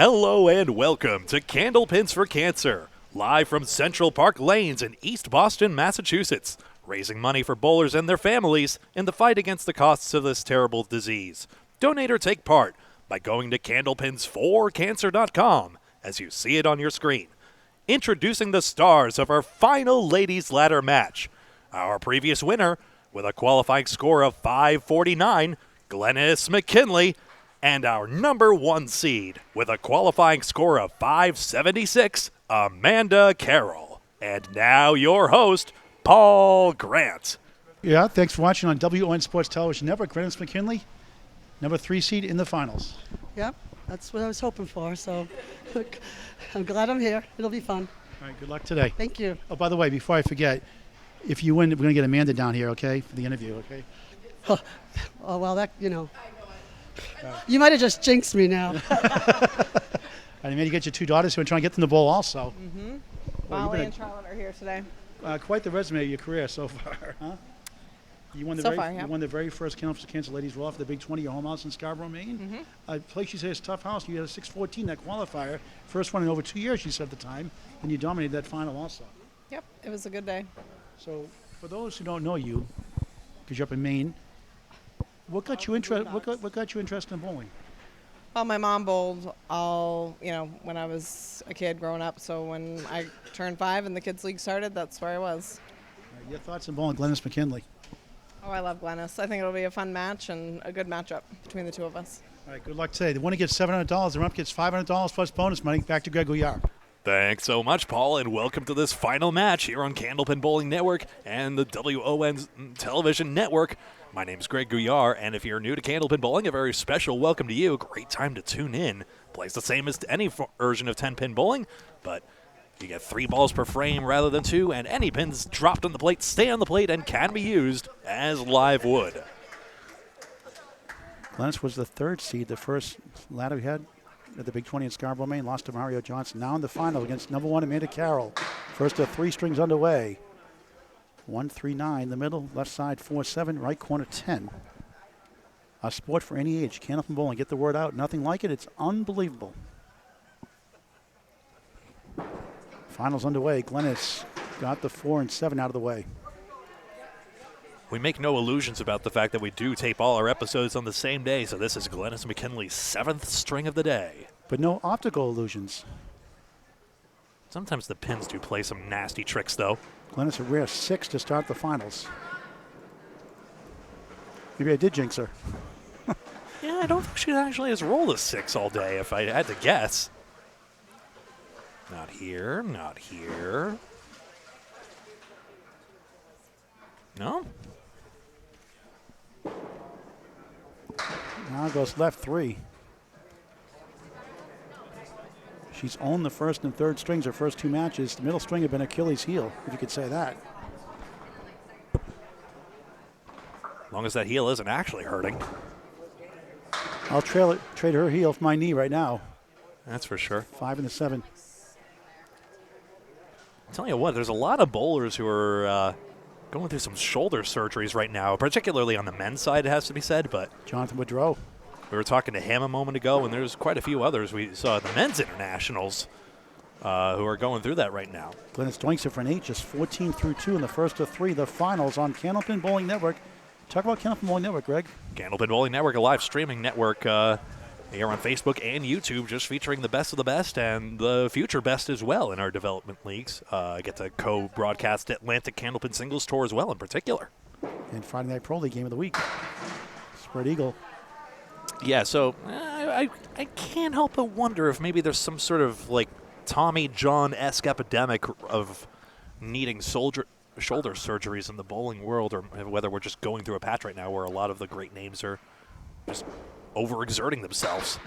Hello and welcome to Candlepins for Cancer, live from Central Park Lanes in East Boston, Massachusetts, raising money for bowlers and their families in the fight against the costs of this terrible disease. Donate or take part by going to candlepins4cancer.com as you see it on your screen. Introducing the stars of our final ladies ladder match. Our previous winner, with a qualifying score of 549, Glennis McKinley, and our number one seed, with a qualifying score of 576, Amanda Carroll. And now your host, Paul Grant. Yeah, thanks for watching on WON Sports Television Network. Glennis McKinley, number 3 seed in the finals. Yep, that's what I was hoping for, so I'm glad I'm here. It'll be fun. All right, good luck today. Thank you. Oh, by the way, before I forget, if you win, we're going to get Amanda down here, okay, for the interview, okay? Oh, well, that, you might have just jinxed me now. And maybe get your 2 daughters who are trying to get them the bowl also. Mm-hmm. Well, Molly and Charlotte are here today. Quite the resume of your career so far, huh? You won the you won the very first Candlepin For Cancer Ladies Raw for the Big 20, your home house in Scarborough, Maine. Mm-hmm. A place you say is a tough house. You had a 614 that qualifier. First one in over 2 years, you said at the time. And you dominated that final also. Yep, it was a good day. So for those who don't know you, because you're up in Maine, what got you interested in bowling? Well, my mom bowled when I was a kid growing up. So when I turned 5 and the kids' league started, that's where I was. All right, your thoughts on bowling, Glennis McKinley? Oh, I love Glennis. I think it'll be a fun match and a good matchup between the two of us. All right, good luck today. The winner gets $700. The runner gets $500 plus bonus money. Back to Greg Gouillart. Thanks so much, Paul, and welcome to this final match here on Candlepin Bowling Network and the WON Television Network. My name's Greg Gouillart, and if you're new to Candlepin Bowling, a very special welcome to you. Great time to tune in. Plays the same as any version of 10-pin bowling, but you get 3 balls per frame rather than 2, and any pins dropped on the plate stay on the plate and can be used as live wood. Glennis was the 3rd seed, the first ladder we had at the Big 20 in Scarborough, Maine. Lost to Mario Johnson. Now in the final against number 1 Amanda Carroll. First of 3 strings underway. 1-3-9, the middle, left side 4-7, right corner 10. A sport for any age. Candlepin Bowling, get the word out. Nothing like it. It's unbelievable. Finals underway. Glennis got the 4 and 7 out of the way. We make no illusions about the fact that we do tape all our episodes on the same day, so this is Glennis McKinley's 7th string of the day. But no optical illusions. Sometimes the pins do play some nasty tricks, though. Glennis a rare 6 to start the finals. Maybe I did jinx her. Yeah, I don't think she actually has rolled a 6 all day, if I had to guess. Not here, not here. No? Now goes left 3. She's owned the 1st and 3rd strings her first 2 matches. The middle string had been Achilles' heel, if you could say that. As long as that heel isn't actually hurting. I'll trade her heel for my knee right now. That's for sure. 5 and 7. I'll tell you what, there's a lot of bowlers who are going through some shoulder surgeries right now, particularly on the men's side, it has to be said, but Jonathan Woodrow. we were talking to him a moment ago, and there's quite a few others we saw at the men's internationals who are going through that right now. Glennis doinks it for an 8, just 14 through 2 in the first of 3, the finals on Candlepin Bowling Network. Talk about Candlepin Bowling Network, Greg. Candlepin Bowling Network, a live streaming network here on Facebook and YouTube, just featuring the best of the best and the future best as well in our development leagues. I get to co-broadcast Atlantic Candlepin Singles Tour as well in particular. And Friday Night Pro League game of the week. Spread Eagle. Yeah, so I can't help but wonder if maybe there's some sort of like Tommy John-esque epidemic of needing shoulder surgeries in the bowling world, or whether we're just going through a patch right now where a lot of the great names are just overexerting themselves.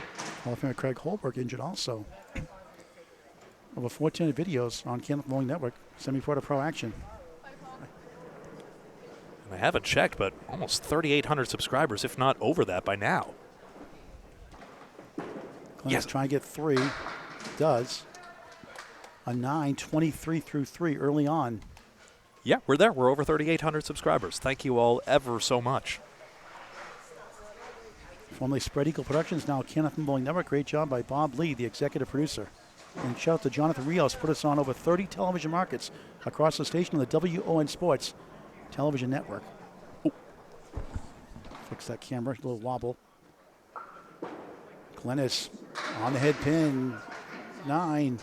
Hall of Famer Craig Holberg injured also. Over 1,400 videos on Candlepin Bowling Network. Semi-pro to pro action. And I haven't checked, but almost 3,800 subscribers, if not over that by now. Glennis trying to get 3. Does. A 9, 23 through 3 early on. Yeah, we're there. We're over 3,800 subscribers. Thank you all ever so much. Formerly Spread Eagle Productions, now Candlepin Bowling Network. Great job by Bob Lee, the executive producer. And shout out to Jonathan Rios, put us on over 30 television markets across the station on the WON Sports television network. Ooh. Fix that camera, a little wobble. Glennis on the head pin, 9,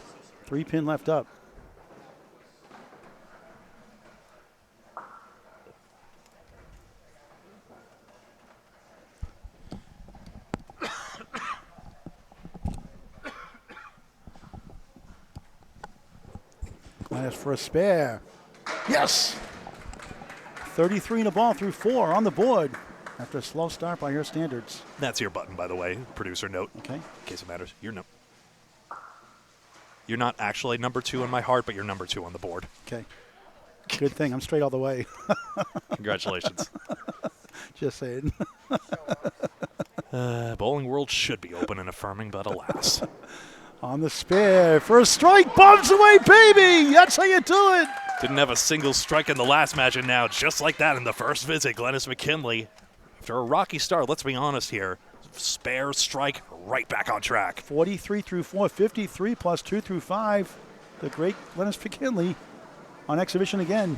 3 pin left up. Glennis for a spare. Yes! 33 in a ball through 4 on the board after a slow start by her standards. That's your button, by the way. Producer note. Okay. In case it matters. You're not actually number 2 in my heart, but you're number 2 on the board. Okay. Good thing. I'm straight all the way. Congratulations. Just saying. Bowling World should be open and affirming, but alas. On the spare. First strike. Bombs away, baby. That's how you do it. Didn't have a single strike in the last match, and now just like that in the first visit, Glennis McKinley, after a rocky start, let's be honest here, spare strike, right back on track. 43 through 4, 53 plus 2 through 5. The great Glennis McKinley on exhibition again.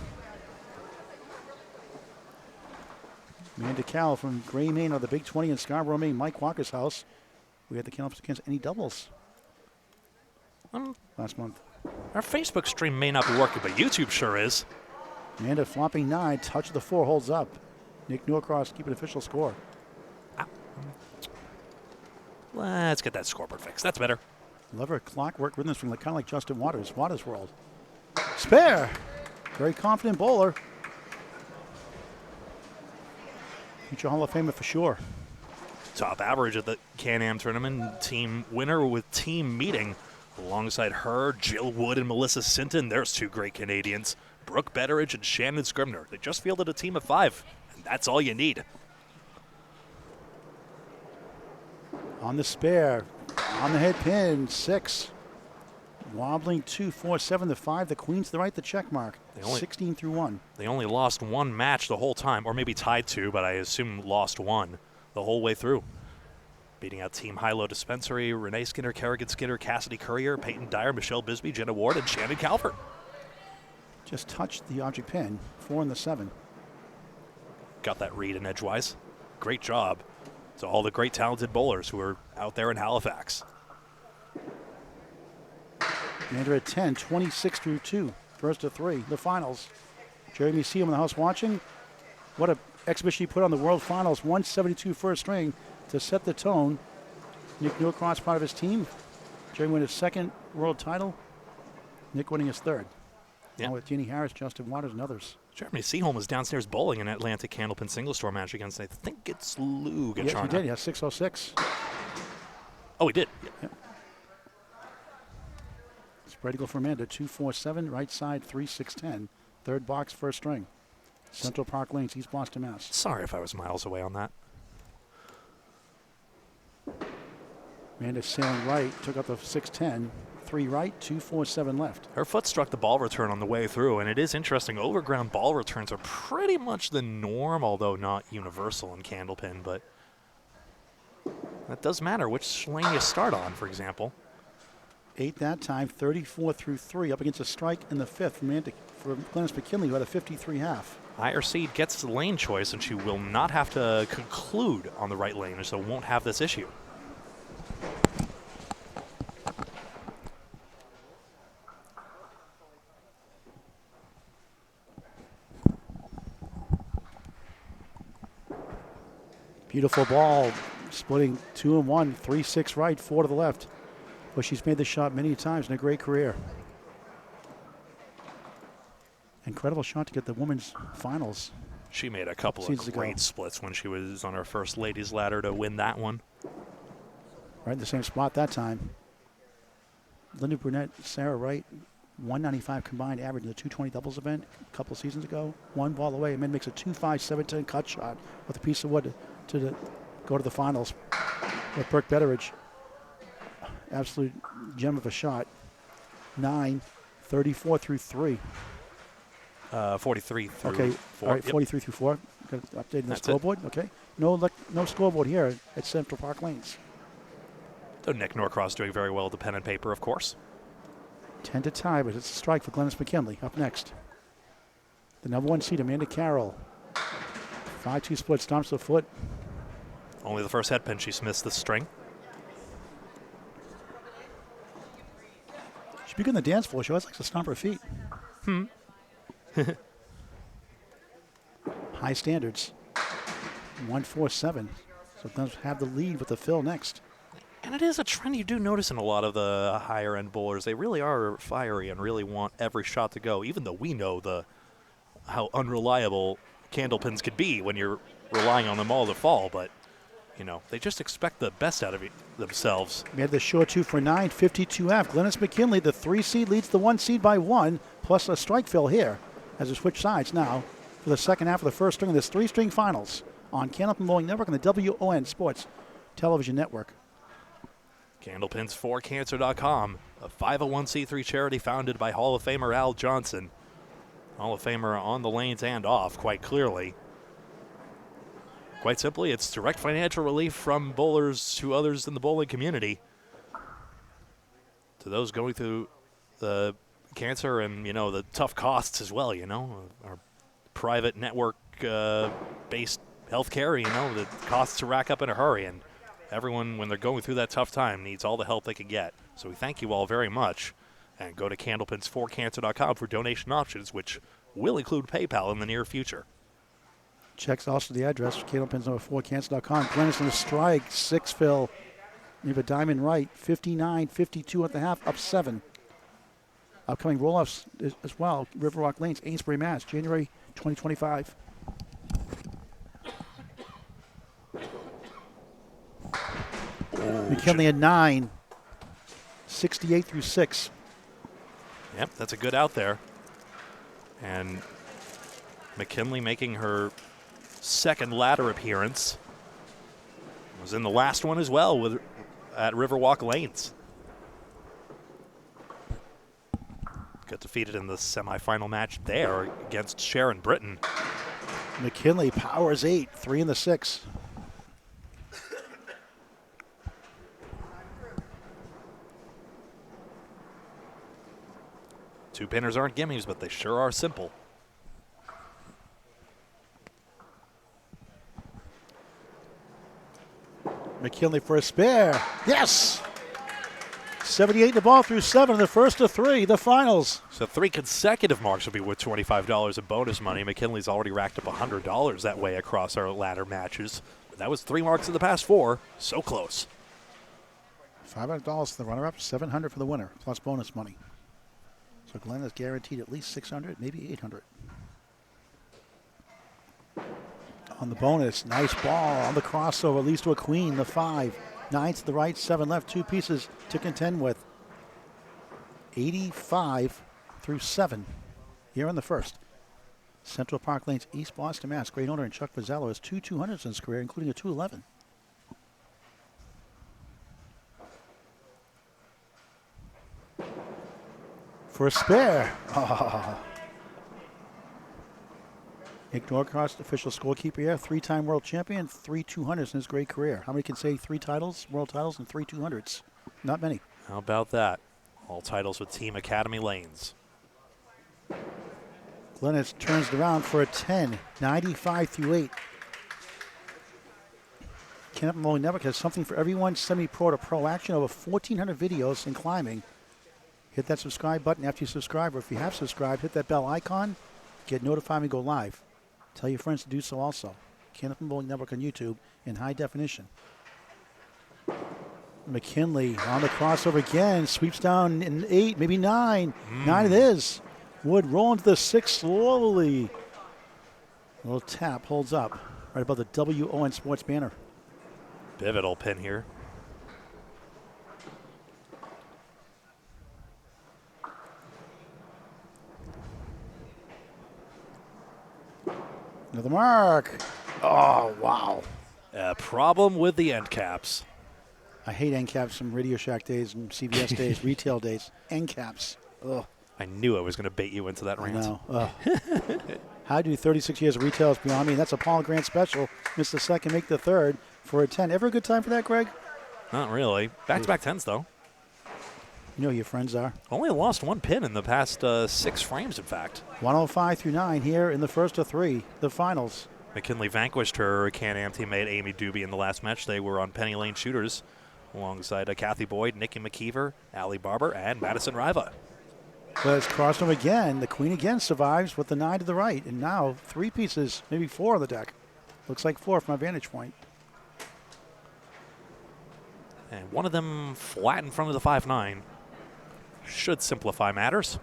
Amanda Carroll from Gray, Maine, or the Big 20 in Scarborough, Maine. Mike Walker's house. We had the Candlepins against any doubles last month. Our Facebook stream may not be working, but YouTube sure is. Amanda flopping 9, touch of the 4, holds up. Nick Norcross keeping official score. Let's get that scoreboard fixed. That's better. Love her clockwork rhythm swing, kind of like Justin Waters, Waters World. Spare. Very confident bowler. Future Hall of Famer for sure. Top average at the Can-Am tournament. Team winner with team meeting. Alongside her, Jill Wood and Melissa Sinton. There's 2 great Canadians. Brooke Betteridge and Shannon Scribner. They just fielded a team of 5, and that's all you need. On the spare, on the head pin, 6. Wobbling 2, 4, 7 to 5. The Queen's the right, the check mark. 16 through 1. They only lost 1 match the whole time, or maybe tied 2, but I assume lost 1 the whole way through. Beating out Team High-Low Dispensary, Renee Skinner, Kerrigan Skinner, Cassidy Courier, Peyton Dyer, Michelle Bisbee, Jenna Ward, and Shannon Calvert. Just touched the object pin, 4 and the 7. Got that read in edgewise. Great job to all the great talented bowlers who are out there in Halifax. Amanda at 10, 26 through 2. First to 3, the finals. Jeremy Seam in the house watching. What a exhibition he put on the World Finals. 172 first string to set the tone. Nick Norcross part of his team. Jeremy winning his 2nd world title. Nick winning his 3rd. Yeah. Along with Jeannie Harris, Justin Waters, and others. Jeremy Seaholm was downstairs bowling in Atlantic Candlepin single store match against, I think it's Lou Gacharna. Yes, he did. Yeah, 606. Oh, he did. Yep. Spread eagle for Amanda, 247, right side, 3610. 3rd box, first string. Central Park Lanes, East Boston, Mass. Sorry if I was miles away on that. Amanda sailing right, took up the 610. 3 right, 247 left. Her foot struck the ball return on the way through, and it is interesting. Overground ball returns are pretty much the norm, although not universal in Candlepin, but that does matter which lane you start on, for example. 8 that time, 34 through 3, up against a strike in the 5th for Glennis McKinley, who had a 53 half. Higher seed gets the lane choice, and she will not have to conclude on the right lane, so won't have this issue. Beautiful ball, splitting 2 and 1, 3-6 right, 4 to the left. But she's made this shot many times in a great career. Incredible shot to get the women's finals. She made a couple of great splits when she was on her first ladies ladder to win that one. Right in the same spot that time. Linda Brunette, Sarah Wright, 195 combined average in the 220 doubles event a couple seasons ago. 1 ball away, and then makes a 2-5, 7-10 cut shot with a piece of wood to go to the finals with Brooke Betteridge. Absolute gem of a shot. 9, 34 through 3. 43 through Okay, 4. all right, Yep. 43 through 4. Got it updated in the That's it. scoreboard. Okay, no scoreboard here at Central Park Lanes. So Nick Norcross doing very well with the pen and paper, of course. 10 to tie, but it's a strike for Glennis McKinley. Up next, the number 1 seed, Amanda Carroll. 5-2 split, stomps the foot. Only the first head pin, she's missed the string. She's big on the dance floor. She always likes to stomp her feet. High standards. 1-4-7. So Glennis have the lead with the fill next. And it is a trend you do notice in a lot of the higher end bowlers. They really are fiery and really want every shot to go, even though we know how unreliable Candlepins could be when you're relying on them all to fall. But, they just expect the best out of themselves. We had the short 2 for 9, 52F. Glennis McKinley, the 3 seed, leads the 1 seed by 1, plus a strike fill here as we switch sides now for the second half of the first string of this 3-string finals on Candlepin Bowling Network and the WON Sports Television Network. Candlepins For Cancer.com, a 501c3 charity founded by Hall of Famer Al Johnson. Hall of Famer on the lanes and off, quite clearly. Quite simply, it's direct financial relief from bowlers to others in the bowling community. To those going through the cancer and, the tough costs as well, our private network-based healthcare, the costs to rack up in a hurry. And everyone, when they're going through that tough time, needs all the help they can get. So we thank you all very much. And go to candlepinsforcancer.com for donation options, which will include PayPal in the near future. Checks also the address, candlepins4cancer.com. Glennis on the strike, 6 fill. We have a diamond right, 59-52 at the half, up 7. Upcoming roll-offs as well, Riverwalk Lanes, Amesbury, Mass, January 2025. McKinley at 9, 68 through 6. Yep, that's a good out there. And McKinley making her second ladder appearance. Was in the last one as well at Riverwalk Lanes. Got defeated in the semifinal match there against Sharon Britton. McKinley powers 8, 3 in the 6. Two pinners aren't gimmies, but they sure are simple. McKinley for a spare. Yes! 78 in the ball through 7, the first of 3, the finals. So 3 consecutive marks will be worth $25 in bonus money. McKinley's already racked up $100 that way across our ladder matches. But that was 3 marks in the past 4. So close. $500 for the runner-up, $700 for the winner, plus bonus money. So Glenn is guaranteed at least $600, maybe $800. On the bonus, nice ball on the crossover, leads to a queen, the 5. 9 to the right, 7 left, 2 pieces to contend with. 85 through 7 here in the first. Central Park Lanes, East Boston, Mass. Great owner and Chuck Pizzello has 2 200s in his career, including a 211. For a spare. Oh. Nick Norcross, official scorekeeper here, 3-time world champion, 3 200s in his great career. How many can say 3 titles, world titles, and 3 200s? Not many. How about that? All titles with Team Academy Lanes. Glennis turns it around for a 10, 95 through 8. Candlepin Bowling Network has something for everyone, semi-pro to pro action, over 1,400 videos in climbing. Hit that subscribe button after you subscribe, or if you have subscribed, hit that bell icon, get notified when we go live. Tell your friends to do so also. Candlepin Bowling Network on YouTube in high definition. McKinley on the crossover again, sweeps down in 8, maybe 9. 9 it is. Wood rolling to the 6 slowly. A little tap holds up right above the WON Sports banner. Pivotal pin here. Another mark. Oh, wow. A problem with the end caps. I hate end caps from Radio Shack days and CBS days, retail days. End caps. Ugh. I knew I was going to bait you into that rant. No. How do 36 years of retail is beyond me? That's a Paul Grant special. Missed the second, make the third for a 10. Ever a good time for that, Greg? Not really. Back-to-back 10s, though. You know who your friends are. Only lost 1 pin in the past 6 frames, in fact. 105 through 9 here in the first of 3, the finals. McKinley vanquished her Can-Am teammate Amy Dube in the last match. They were on Penny Lane shooters alongside Kathy Boyd, Nikki McKeever, Allie Barber, and Madison Riva. But it's crossed them again. The queen again survives with the 9 to the right. And now 3 pieces, maybe 4 on the deck. Looks like 4 from my vantage point. And one of them flat in front of the 5-9. Should simplify matters.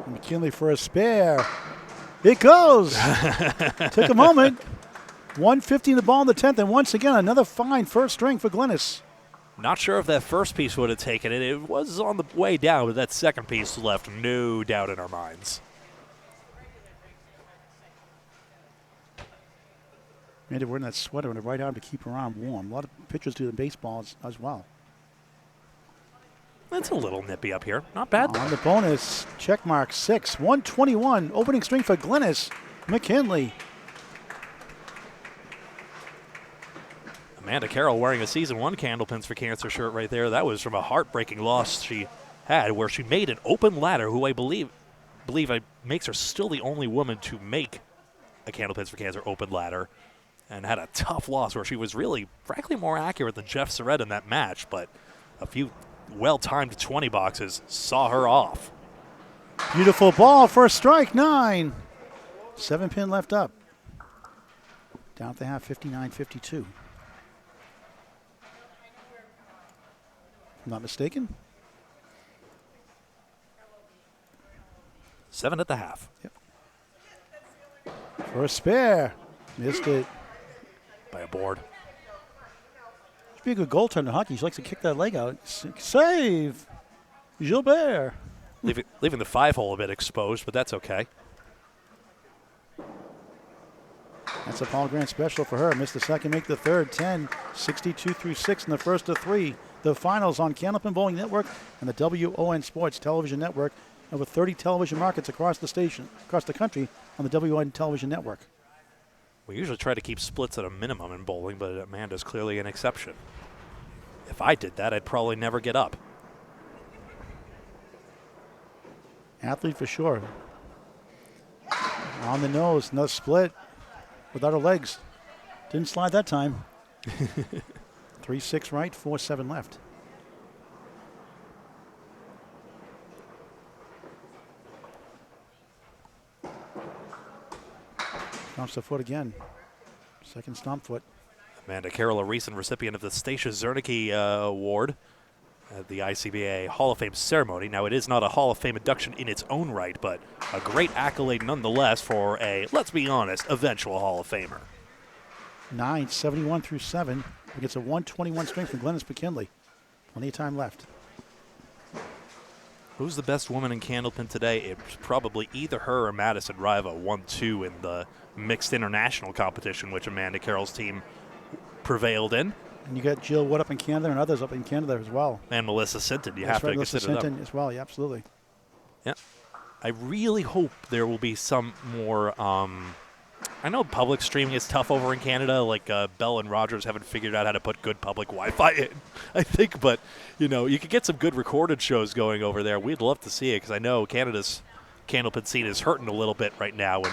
McKinley for a spare. It goes. Took a moment. 150 in the ball in the 10th, and once again, another fine first string for Glennis. Not sure if that first piece would have taken it. It was on the way down, but that second piece left no doubt in our minds. Amanda wearing that sweater and the right arm to keep her arm warm. A lot of pitchers do the baseball as well. That's a little nippy up here. Not bad. On the bonus, check mark 6, 121. Opening string for Glennis McKinley. Amanda Carroll wearing a Season 1 Candlepins for Cancer shirt right there. That was from a heartbreaking loss she had where she made an open ladder, who I believe makes her still the only woman to make a Candlepins for Cancer open ladder, and had a tough loss where she was really, frankly, more accurate than Jeff Surrett in that match, but a few well-timed 20 boxes saw her off. Beautiful ball for a strike, 9. 7 pin left up. Down at the half, 59-52. Not mistaken. 7 at the half. Yep. For a spare. Missed it. By a board. Should be a good goaltender in hockey. She likes to kick that leg out. Save! Gilbert. Leaving the 5-hole a bit exposed, but that's okay. That's a Paul Grant special for her. Missed the second, make the third. 10, 62 through 6 in the first of 3. The finals on Candlepin Bowling Network and the WON Sports Television Network. Over 30 television markets across the country on the WON Television Network. We usually try to keep splits at a minimum in bowling, but Amanda's clearly an exception. If I did that, I'd probably never get up. Athlete for sure. On the nose, no split without her legs. Didn't slide that time. 3-6 right, 4-7 left. Stomps the foot again. Second stomp foot. Amanda Carroll, a recent recipient of the Stacia Zernicke Award at the ICBA Hall of Fame ceremony. Now, it is not a Hall of Fame induction in its own right, but a great accolade nonetheless for a, let's be honest, eventual Hall of Famer. 9, 71 through 7. It gets a 121 string from Glennis McKinley. Plenty of time left. Who's the best woman in Candlepin today? It's probably either her or Madison Riva, 1-2 in the mixed international competition, which Amanda Carroll's team prevailed in. And you got Jill Wood up in Canada and others up in Canada as well. And Melissa Sinton. You That's have right, to Melissa consider Sinton them. as well. Yeah, absolutely. Yeah. I really hope there will be some more I know public streaming is tough over in Canada. Like Bell and Rogers haven't figured out how to put good public Wi-Fi in, I think. But, you know, you could get some good recorded shows going over there. We'd love to see it because I know Canada's Candlepin scene is hurting a little bit right now.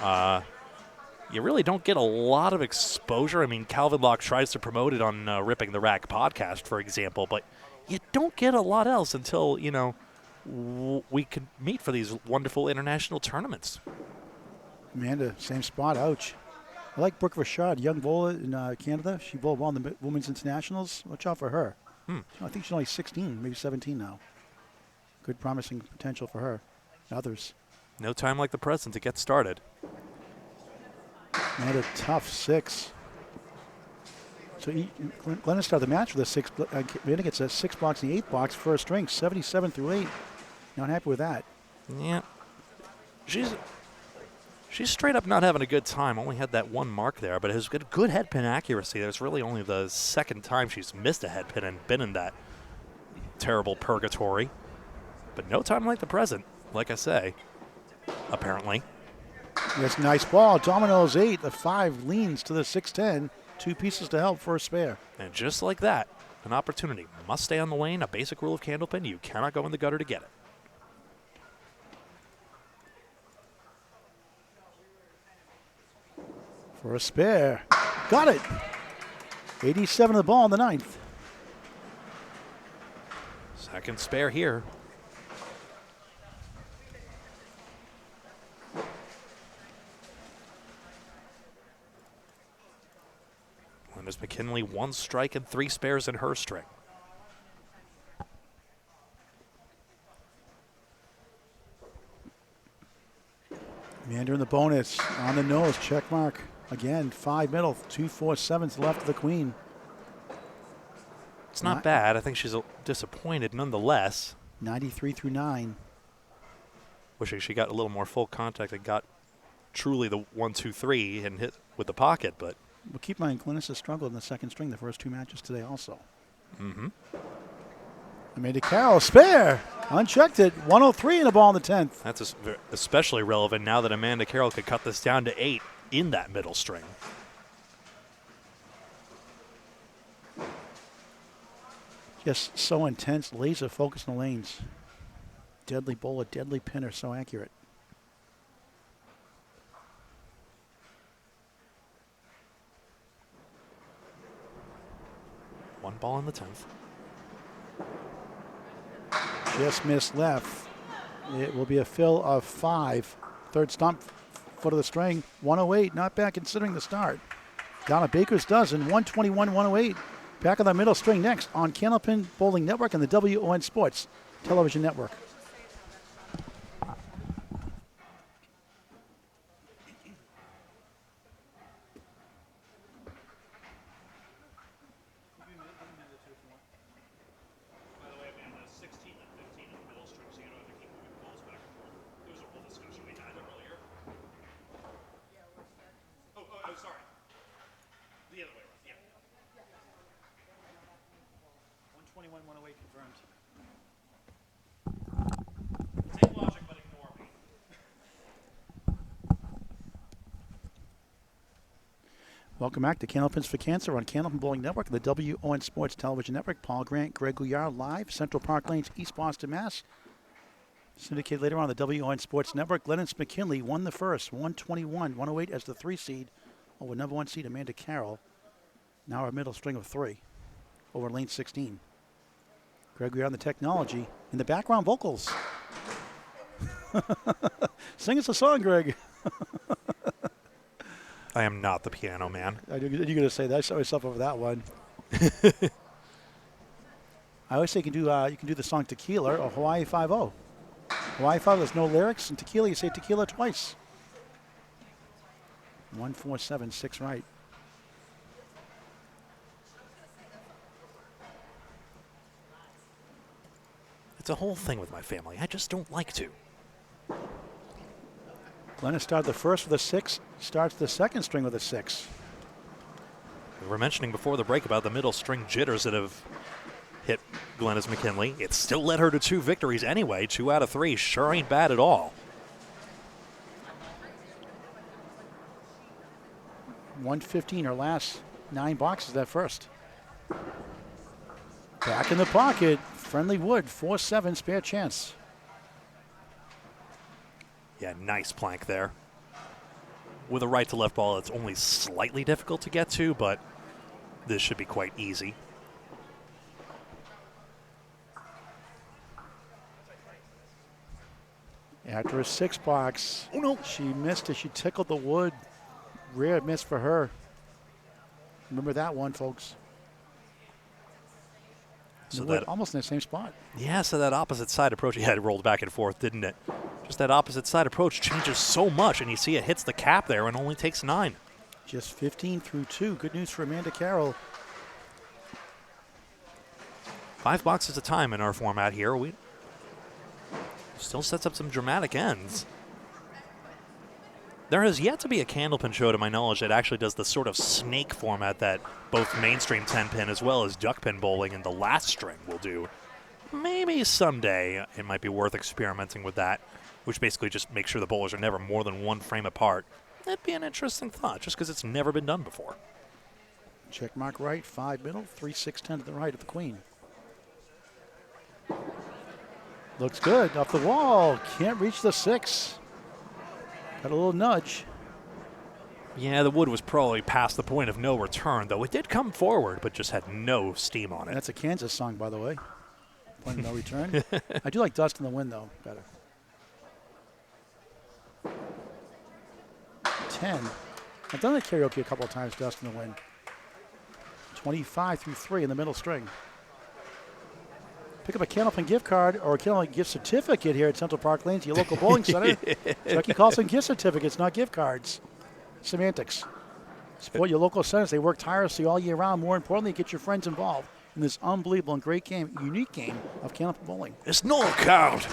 And you really don't get a lot of exposure. I mean, Calvin Locke tries to promote it on Ripping the Rack podcast, for example. But you don't get a lot else until, you know, we can meet for these wonderful international tournaments. Amanda, same spot. Ouch. I like Brooke Rashad, young bowler in Canada. She bowled well in the Women's Internationals. Watch out for her. I think she's only 16, maybe 17 now. Good promising potential for her. Others. No time like the present to get started. Amanda, tough 6. So Glennis started the match with a 6. Amanda gets a 6 box in the 8 box for a string, 77 through 8. Not happy with that. Yeah. She's straight up not having a good time. Only had that one mark there, but has got good head pin accuracy. There's really only the second time she's missed a head pin and been in that terrible purgatory. But no time like the present, like I say, apparently. Yes, nice ball. Dominoes 8. The 5 leans to the 6-10. 2 pieces to help for a spare. And just like that, an opportunity must stay on the lane. A basic rule of Candlepin, you cannot go in the gutter to get it. For a spare. Got it. 87 of the ball in the 9th. Second spare here. Glennis McKinley, 1 strike and 3 spares in her string. Amanda in the bonus. On the nose. Check mark. Again, 5 middle. 2, 4, 7 left of the queen. It's not bad. I think she's disappointed nonetheless. 93 through 9. Wishing she got a little more full contact and got truly the 1, 2, 3 and hit with the pocket, but. Well, keep in mind, Glennis has struggled in the second string the first 2 matches today also. Mm-hmm. Amanda Carroll, spare. Unchecked it. 103 in the ball in the 10th. That's especially relevant now that Amanda Carroll could cut this down to 8 in that middle string. Just so intense, laser focus in the lanes. Deadly bowler, deadly pinner, so accurate. One ball in the 10th. Just missed left. It will be a fill of 5. Third stump, foot of the string. 108, not bad considering the start. Donna Baker's dozen, 121, 108. Back on the middle string next on Candlepin Bowling Network and the WON Sports Television Network. Welcome back to Candlepins for Cancer on Candlepin Bowling Network, the WON Sports Television Network. Paul Grant, Greg Gouillart live, Central Park Lanes, East Boston, Mass. Syndicated later on the WON Sports Network. Glennis McKinley won the first, 121, 108 as the 3 seed over number 1 seed Amanda Carroll. Now our middle string of 3 over lane 16. Greg Gouillart on the technology. In the background vocals. Sing us a song, Greg. I am not the piano man. You're going to say that. I saw myself over that one. I always say you can do the song Tequila or Hawaii 5-0. Hawaii 5, there's no lyrics. And Tequila, you say tequila twice. 1, 4, 7, 6 right. It's a whole thing with my family. I just don't like to. Glennis started the first with a 6, starts the second string with a 6. We were mentioning before the break about the middle string jitters that have hit Glennis McKinley. It still led her to 2 victories anyway. 2 out of 3 sure ain't bad at all. 115, her last 9 boxes that first. Back in the pocket, Friendly Wood, 4-7, spare chance. Yeah, nice plank there. With a right to left ball, it's only slightly difficult to get to, but this should be quite easy. After a 6 box, oh no, she missed it. She tickled the wood. Rare miss for her. Remember that one, folks. So that almost in the same spot. Yeah, so that opposite side approach, yeah, it rolled back and forth, didn't it? Just that opposite side approach changes so much, and you see it hits the cap there and only takes 9. Just 15 through 2. Good news for Amanda Carroll. 5 boxes at a time in our format here. We still sets up some dramatic ends. There has yet to be a Candlepin show, to my knowledge, that actually does the sort of snake format that both mainstream 10-pin as well as duck-pin bowling and the last string will do. Maybe someday it might be worth experimenting with that, which basically just makes sure the bowlers are never more than one frame apart. That'd be an interesting thought, just because it's never been done before. Check mark right, 5 middle, 3, 6, 10 to the right of the queen. Looks good, off the wall, can't reach the 6. Got a little nudge. Yeah, the wood was probably past the point of no return, though it did come forward, but just had no steam on it. That's a Kansas song, by the way. Point of no return. I do like Dust in the Wind, though, better. 10. I've done the karaoke a couple of times, Dust in the Wind. 25 through 3 in the middle string. Pick up a Candlepin gift card or a Candlepin gift certificate here at Central Park Lanes, your local bowling center. Chucky Carlson gift certificates, not gift cards. Semantics. Support your local centers. They work tirelessly all year round. More importantly, get your friends involved in this unbelievable and great game, unique game of Candlepin bowling. It's not a card.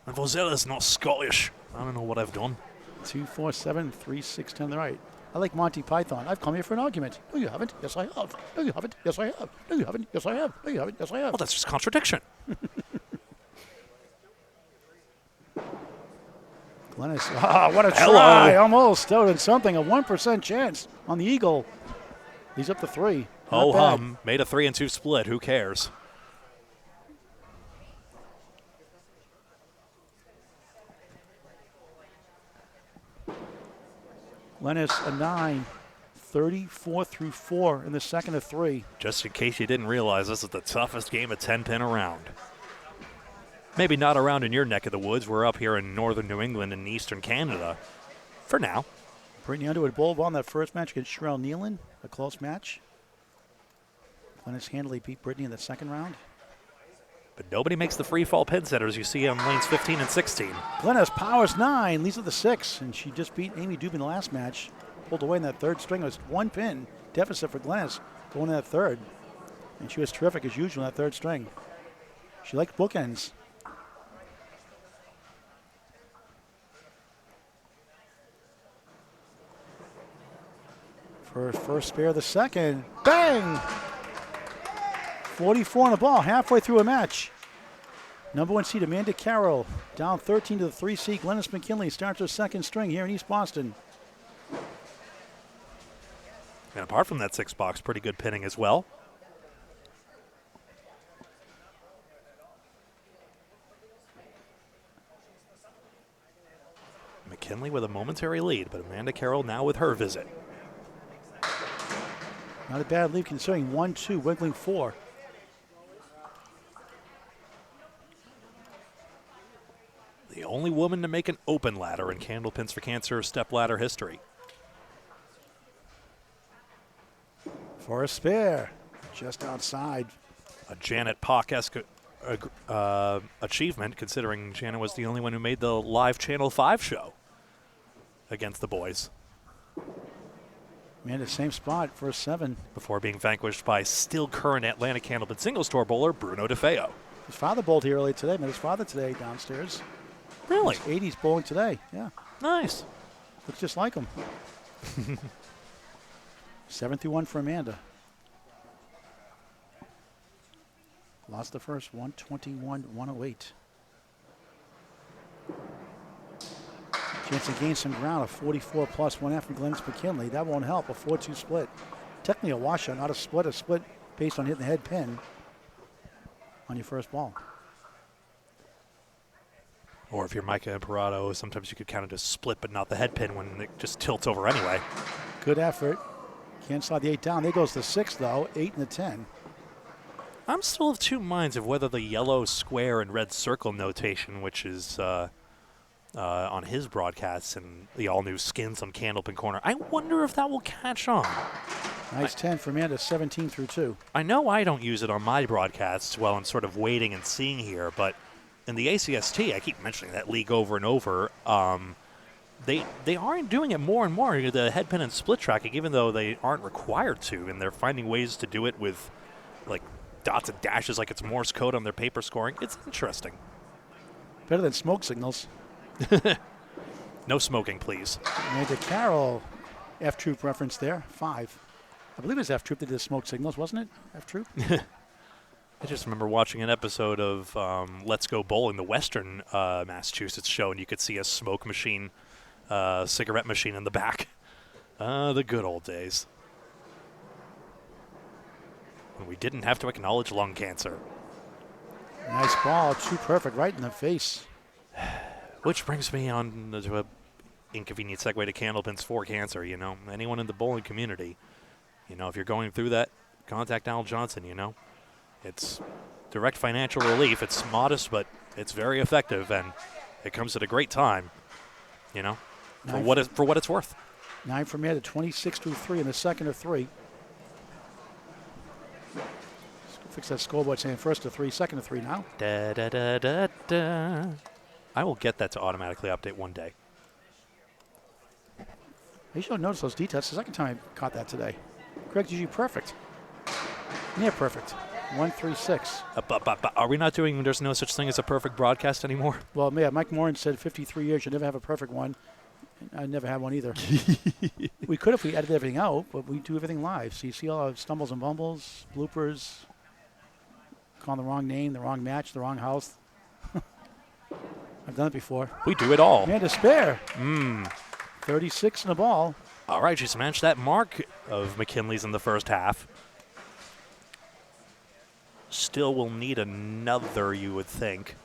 And Vozella's not Scottish. I don't know what I've done. 2, 4, 7, 3, 6, 10 to the right. I like Monty Python. I've come here for an argument. No, you haven't. Yes, I have. No, you haven't. Yes, I have. No, you haven't. Yes, I have. No, you haven't. Yes, I have. Well, that's just contradiction. Glennis. Ah, what a try. Almost. Still in something. A 1% chance on the Eagle. He's up to 3. Ho hum. Made a 3 and 2 split. Who cares? Glennis, a 9. 34 through 4 in the second of 3. Just in case you didn't realize, this is the toughest game of 10-pin around. Maybe not around in your neck of the woods. We're up here in northern New England and eastern Canada for now. Brittany Underwood bowled won that first match against Chyrel Kneeland, a close match. Glennis handily beat Brittany in the second round. But nobody makes the free fall pin setters you see on lanes 15 and 16. Glennis powers 9, leads at the 6, and she just beat Amy Dube in the last match. Pulled away in that third string. It was 1 pin deficit for Glennis going in that third. And she was terrific as usual in that third string. She liked bookends. For her first spare of the second. Bang! 44 on the ball, halfway through a match. Number 1 seed Amanda Carroll down 13 to the 3 seed. Glennis McKinley starts her second string here in East Boston. And apart from that 6 box, pretty good pinning as well. McKinley with a momentary lead, but Amanda Carroll now with her visit. Not a bad lead considering 1-2, wiggling 4. The only woman to make an open ladder in Candlepins for Cancer stepladder history. For a spare, just outside. A Janet Pock-esque achievement, considering Janet was the only one who made the live Channel 5 show against the boys. Man, the same spot for a 7. Before being vanquished by still current Atlantic Candlepin singles tour bowler Bruno DeFeo. His father bowled here early today. Met his father today downstairs. Really? 80s bowling today, yeah. Nice. Looks just like him. 7 through 1 for Amanda. Lost the first, 121-108. Chance to gain some ground, a 44 plus 1 after Glennis McKinley. That won't help, a 4-2 split. Technically a washout, not a split based on hitting the head pin on your first ball. Or if you're Micah Imperato, sometimes you could kind of just split but not the head pin when it just tilts over anyway. Good effort. Can't slide the 8 down. There goes the 6 though, 8 and the 10. I'm still of 2 minds of whether the yellow square and red circle notation, which is on his broadcasts and the all-new skins on Candlepin Corner, I wonder if that will catch on. Nice 10 for Amanda, 17 through 2. I know I don't use it on my broadcasts while I'm sort of waiting and seeing here, but in the ACST, I keep mentioning that league over and over. They aren't doing it more and more, the head pin and split tracking, even though they aren't required to, and they're finding ways to do it with like dots and dashes like it's Morse code on their paper scoring. It's interesting. Better than smoke signals. No smoking, please. Amanda Carroll, F-Troop reference there, 5. I believe it was F-Troop that did the smoke signals, wasn't it? F-Troop? I just remember watching an episode of Let's Go Bowling, the Western Massachusetts show, and you could see a smoke machine, cigarette machine in the back. The good old days. When we didn't have to acknowledge lung cancer. Nice ball, too perfect, right in the face. Which brings me on to a inconvenient segue to Candlepins for Cancer. You know, anyone in the bowling community, you know, if you're going through that, contact Al Johnson, you know. It's direct financial relief. It's modest, but it's very effective, and it comes at a great time, you know, for what it's worth. 9 from here to 26-3 in the second of 3. Fix that scoreboard saying first of 3, second of 3 now. Da, da, da, da, da. I will get that to automatically update one day. You should notice those details. It's the second time I caught that today. Craig's usually perfect. Near perfect. 136. Are we not doing there's no such thing as a perfect broadcast anymore? Well, yeah, Mike Moran said 53 years, you never have a perfect one. I never had one either. We could if we edited everything out, but we do everything live. So you see all our stumbles and bumbles, bloopers, calling the wrong name, the wrong match, the wrong house. I've done it before. We do it all. Man, to spare. 36 in the ball. All right, she's matched that mark of McKinley's in the first half. Still will need another, you would think.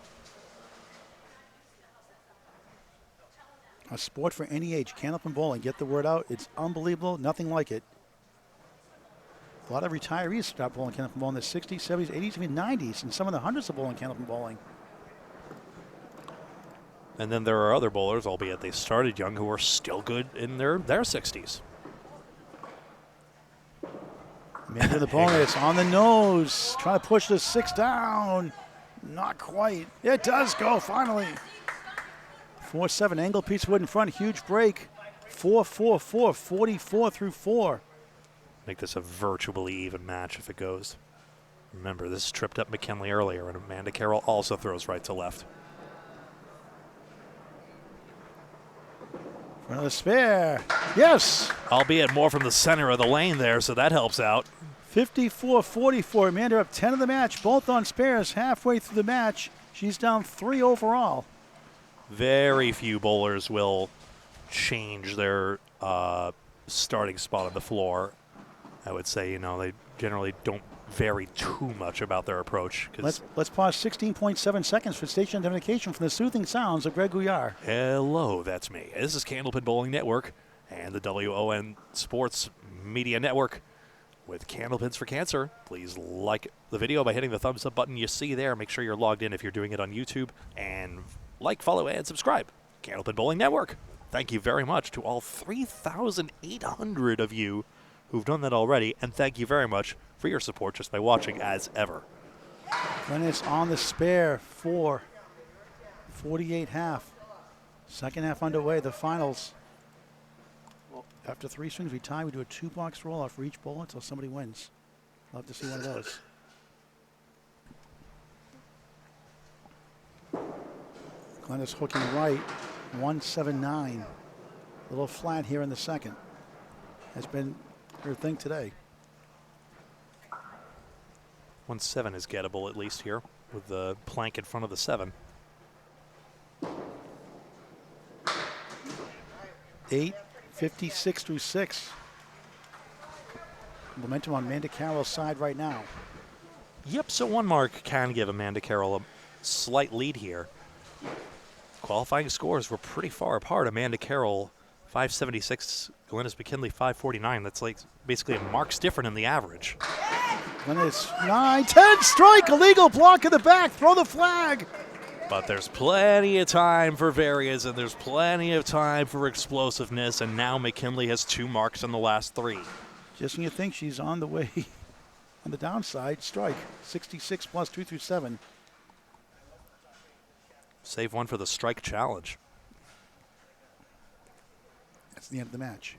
A sport for any age. Candlepin bowling. Get the word out. It's unbelievable. Nothing like it. A lot of retirees stopped bowling Candlepin bowling in the 60s, 70s, 80s, even 90s, and some of the hundreds of bowling Candlepin bowling. And then there are other bowlers, albeit they started young, who are still good in their 60s. Maybe the bonus on the nose. Trying to push the 6 down. Not quite. It does go, finally. 4-7, angle piece wood in front. Huge break. 4-4-4, 44 through 4. Make this a virtually even match if it goes. Remember, this tripped up McKinley earlier, and Amanda Carroll also throws right to left. For another spare. Yes. Albeit more from the center of the lane there, so that helps out. 54-44. Amanda up 10 of the match, both on spares halfway through the match. She's down 3 overall. Very few bowlers will change their starting spot on the floor. I would say, you know, they generally don't vary too much about their approach. Let's pause 16.7 seconds for station identification from the soothing sounds of Greg Gouillart. Hello, that's me. This is Candlepin Bowling Network and the WON Sports Media Network with Candlepins for Cancer. Please like the video by hitting the thumbs up button you see there. Make sure you're logged in if you're doing it on YouTube. And like, follow, and subscribe. Candlepin Bowling Network. Thank you very much to all 3,800 of you who've done that already, and thank you very much for your support just by watching as ever. Glennis on the spare, 4. 48 half. Second half underway, the finals. After 3 swings, we tie. We do a 2-box roll off for each bowler until somebody wins. Love to see one of those. Glennis hooking right, 179. A little flat here in the second. Has been her thing today. 1-7 is gettable at least here with the plank in front of the 7. 8:56 through 6. Momentum on Amanda Carroll's side right now. Yep, so one mark can give Amanda Carroll a slight lead here. Qualifying scores were pretty far apart. Amanda Carroll 576, Glennis McKinley 549. That's like basically a marks different in the average. Glennis 9-10 strike, illegal block in the back. Throw the flag. But there's plenty of time for variance, and there's plenty of time for explosiveness, and now McKinley has 2 marks in the last 3. Just when you think she's on the way, on the downside, strike. 66 plus 2 through 7. Save one for the strike challenge. That's the end of the match.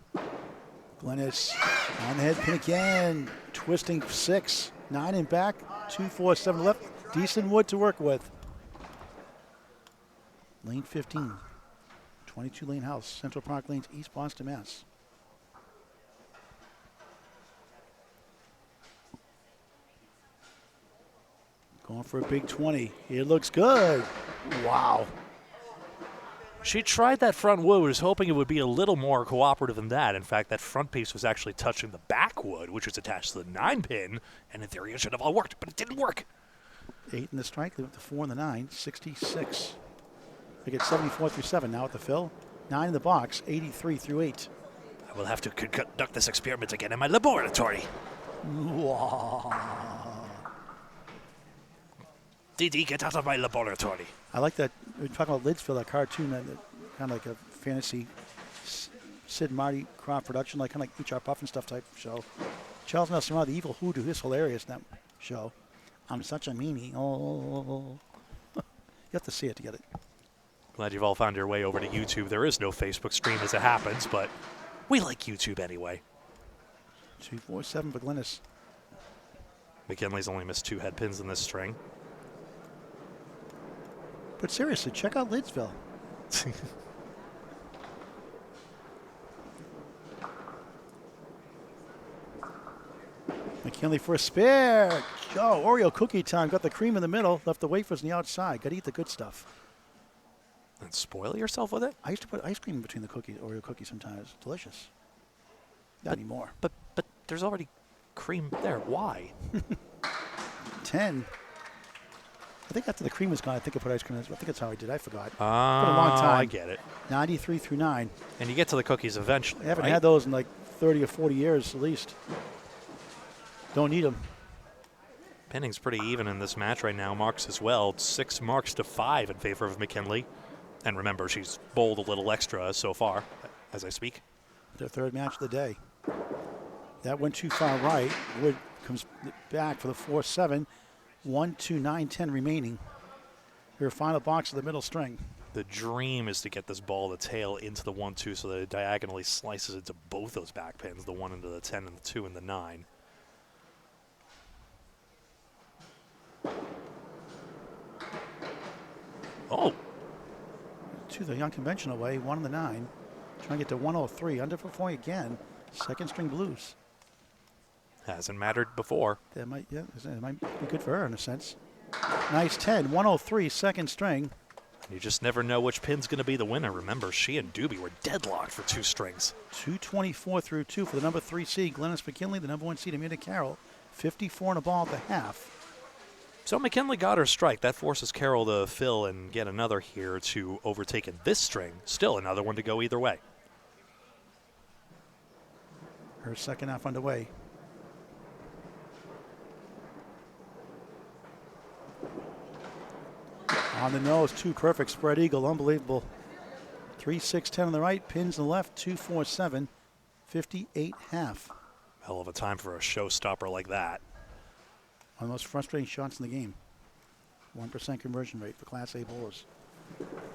Glennis on the head pin again. Twisting 6. 9 in back. 2-4-7 left. Decent wood to work with. Lane 15. 22 Lane House, Central Park Lanes, East Boston, Mass. Going for a big 20. It looks good. Wow. She tried that front wood, was hoping it would be a little more cooperative than that. In fact, that front piece was actually touching the back wood, which was attached to the 9-pin, and in theory it should have all worked, but it didn't work. 8 in the strike, leave up to 4 in the 9, 66. They get 74 through 7 now at the fill. 9 in the box, 83 through 8. I will have to conduct this experiment again in my laboratory. DD, get out of my laboratory. I like that. We're talking about Lidsville, that cartoon, kind of like a fantasy Sid and Marty Krofft production, like kind of like Each Our Puff and stuff type show. Charles Nelson, the evil hoodoo, is hilarious in that show. I'm such a meanie. Oh, you have to see it to get it. Glad you've all found your way over to YouTube. There is no Facebook stream as it happens, but we like YouTube anyway. 2-4-7 for Glennis. McKinley's only missed 2 head pins in this string. But seriously, check out Lidsville. McKinley for a spare. Oh, Oreo cookie time. Got the cream in the middle. Left the wafers on the outside. Got to eat the good stuff. And spoil yourself with it? I used to put ice cream in between the cookies, Oreo cookies sometimes. Delicious. Not anymore. But there's already cream there. Why? 10. I think after the cream was gone, I think I put ice cream in. I think that's how I did. I forgot. Oh, a long time. I get it. 93 through 9. And you get to the cookies eventually. I haven't right? had those in like 30 or 40 years at least. Don't need them. Pinning's pretty even in this match right now. Marks as well. 6 marks to 5 in favor of McKinley. And remember, she's bowled a little extra so far as I speak. Their third match of the day. That went too far right. Wood comes back for the 4-7. 1, 2, 9, 10 remaining. Your final box of the middle string. The dream is to get this ball, the tail, into the 1-2 so that it diagonally slices into both those back pins, the 1 into the 10 and the 2 and the 9. Oh. To the unconventional way, 1 in the 9. Trying to get to 103. Underperforming again. Second string blues. Hasn't mattered before. That might, yeah, it might be good for her in a sense. Nice 10. 103, second string. You just never know which pin's going to be the winner. Remember, she and Dube were deadlocked for 2 strings. 224 through 2 for the number 3 seed, Glennis McKinley. The number 1 seed, Amanda Carroll. 54 and a ball at the half. So McKinley got her strike. That forces Carroll to fill and get another here to overtake in this string. Still another one to go either way. Her second half underway. On the nose, 2 perfect spread eagle, unbelievable. 3, 6, 10 on the right, pins on the left, 2, 4, 7, 58 half. Hell of a time for a showstopper like that. One of the most frustrating shots in the game. 1% conversion rate for Class A bowlers.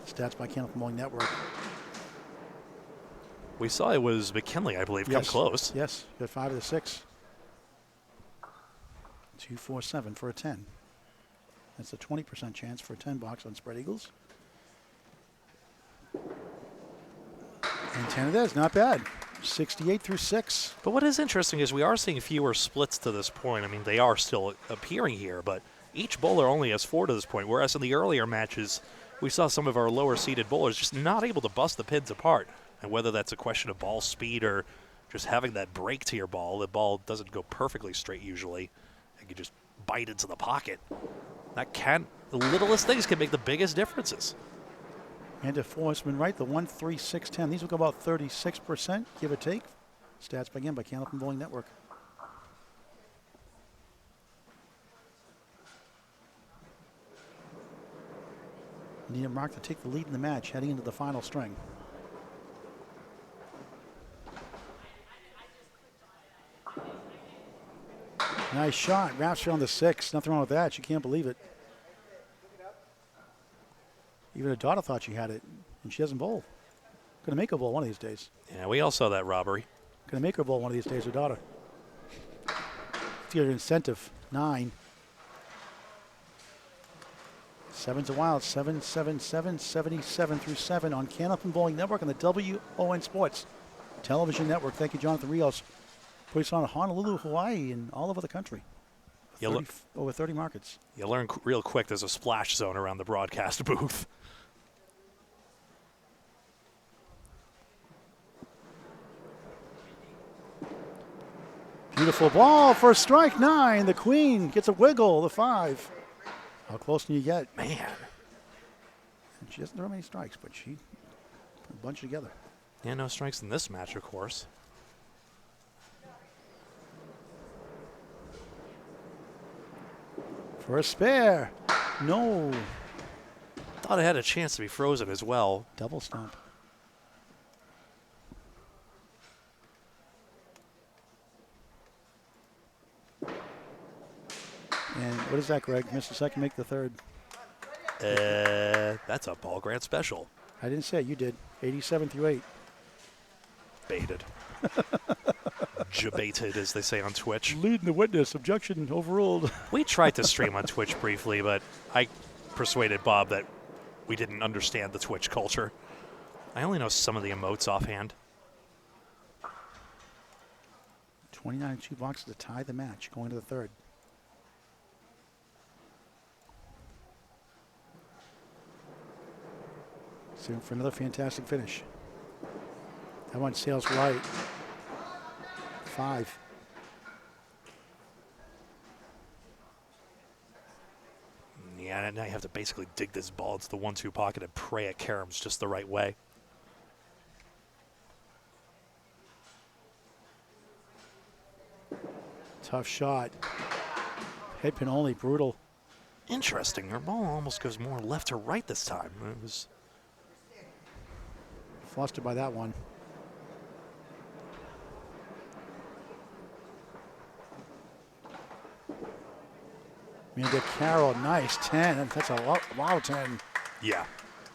Stats by Candlepin Bowling Network. We saw it was McKinley, I believe, come close. Yes, got 5 of the 6. 2, 4, 7 for a 10. That's a 20% chance for a 10 box on spread eagles. And 10 of those, not bad. 68 through 6. But what is interesting is we are seeing fewer splits to this point. I mean, they are still appearing here, but each bowler only has 4 to this point, whereas in the earlier matches, we saw some of our lower-seeded bowlers just not able to bust the pins apart. And whether that's a question of ball speed or just having that break to your ball, the ball doesn't go perfectly straight usually, and you just bite into the pocket. The littlest things can make the biggest differences. And a Forceman right, the 1, 3, 6, 10. These will go about 36%, give or take. Stats again by Candlepin Bowling Network. Need a mark to take the lead in the match, heading into the final string. Nice shot, wraps her on the 6. Nothing wrong with that, she can't believe it. Even her daughter thought she had it, and she doesn't bowl. Gonna make her bowl one of these days. Yeah, we all saw that robbery. Gonna make her bowl one of these days, her daughter. Let's get her incentive. 9. Seven's a wild. 777 77 through 7 on Candlepin Bowling Network and the WON Sports Television Network. Thank you, Jonathan Rios. Put us on Honolulu, Hawaii, and all over the country. Over 30 markets. You learn real quick there's a splash zone around the broadcast booth. Beautiful ball for strike 9. The queen gets a wiggle, the 5. How close can you get? Man. And she doesn't throw many strikes, but she put a bunch together. Yeah, no strikes in this match, of course. For a spare. No. Thought it had a chance to be frozen as well. Double stomp. And what is that, Greg? Missed the second, make the third. That's a ball grant special. I didn't say it, you did. 87 through 8. Baited. Jebaited, as they say on Twitch. Leading the witness. Objection overruled. We tried to stream on Twitch briefly, but I persuaded Bob that we didn't understand the Twitch culture. I only know some of the emotes offhand. 29-2 boxes to tie the match, going to the third. So for another fantastic finish. That one sails right. 5. Yeah, and now you have to basically dig this ball into the 1-2 pocket and pray it caroms just the right way. Tough shot. Head pin only, brutal. Interesting. Her ball almost goes more left to right this time. It was flustered by that one. Amanda Carroll, nice 10. That's a wow 10. Yeah.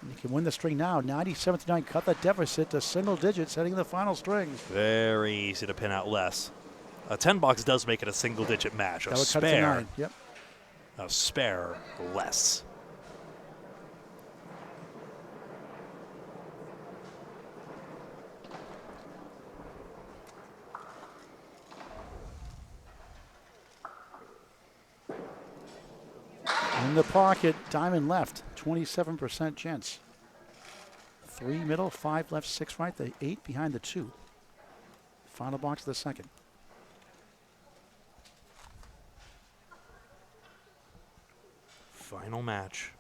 You can win the string now. 97-9, cut the deficit to single digits, heading to the final string. Very easy to pin out less. A 10 box does make it a single digit match. That would cut it to 9. Yep. A spare less. In the pocket, diamond left, 27% chance. 3 middle, 5 left, 6 right, the 8 behind the 2. Final box of the second. Final match.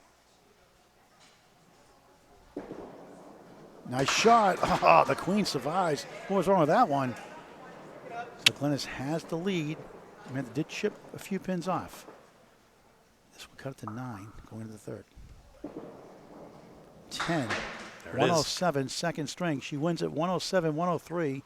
Nice shot. Oh, the queen survives. What was wrong with that one? So Glennis has the lead. Amanda did chip a few pins off. This will cut it to 9 going into the third. 10. 107, second string. She wins at 107, 103.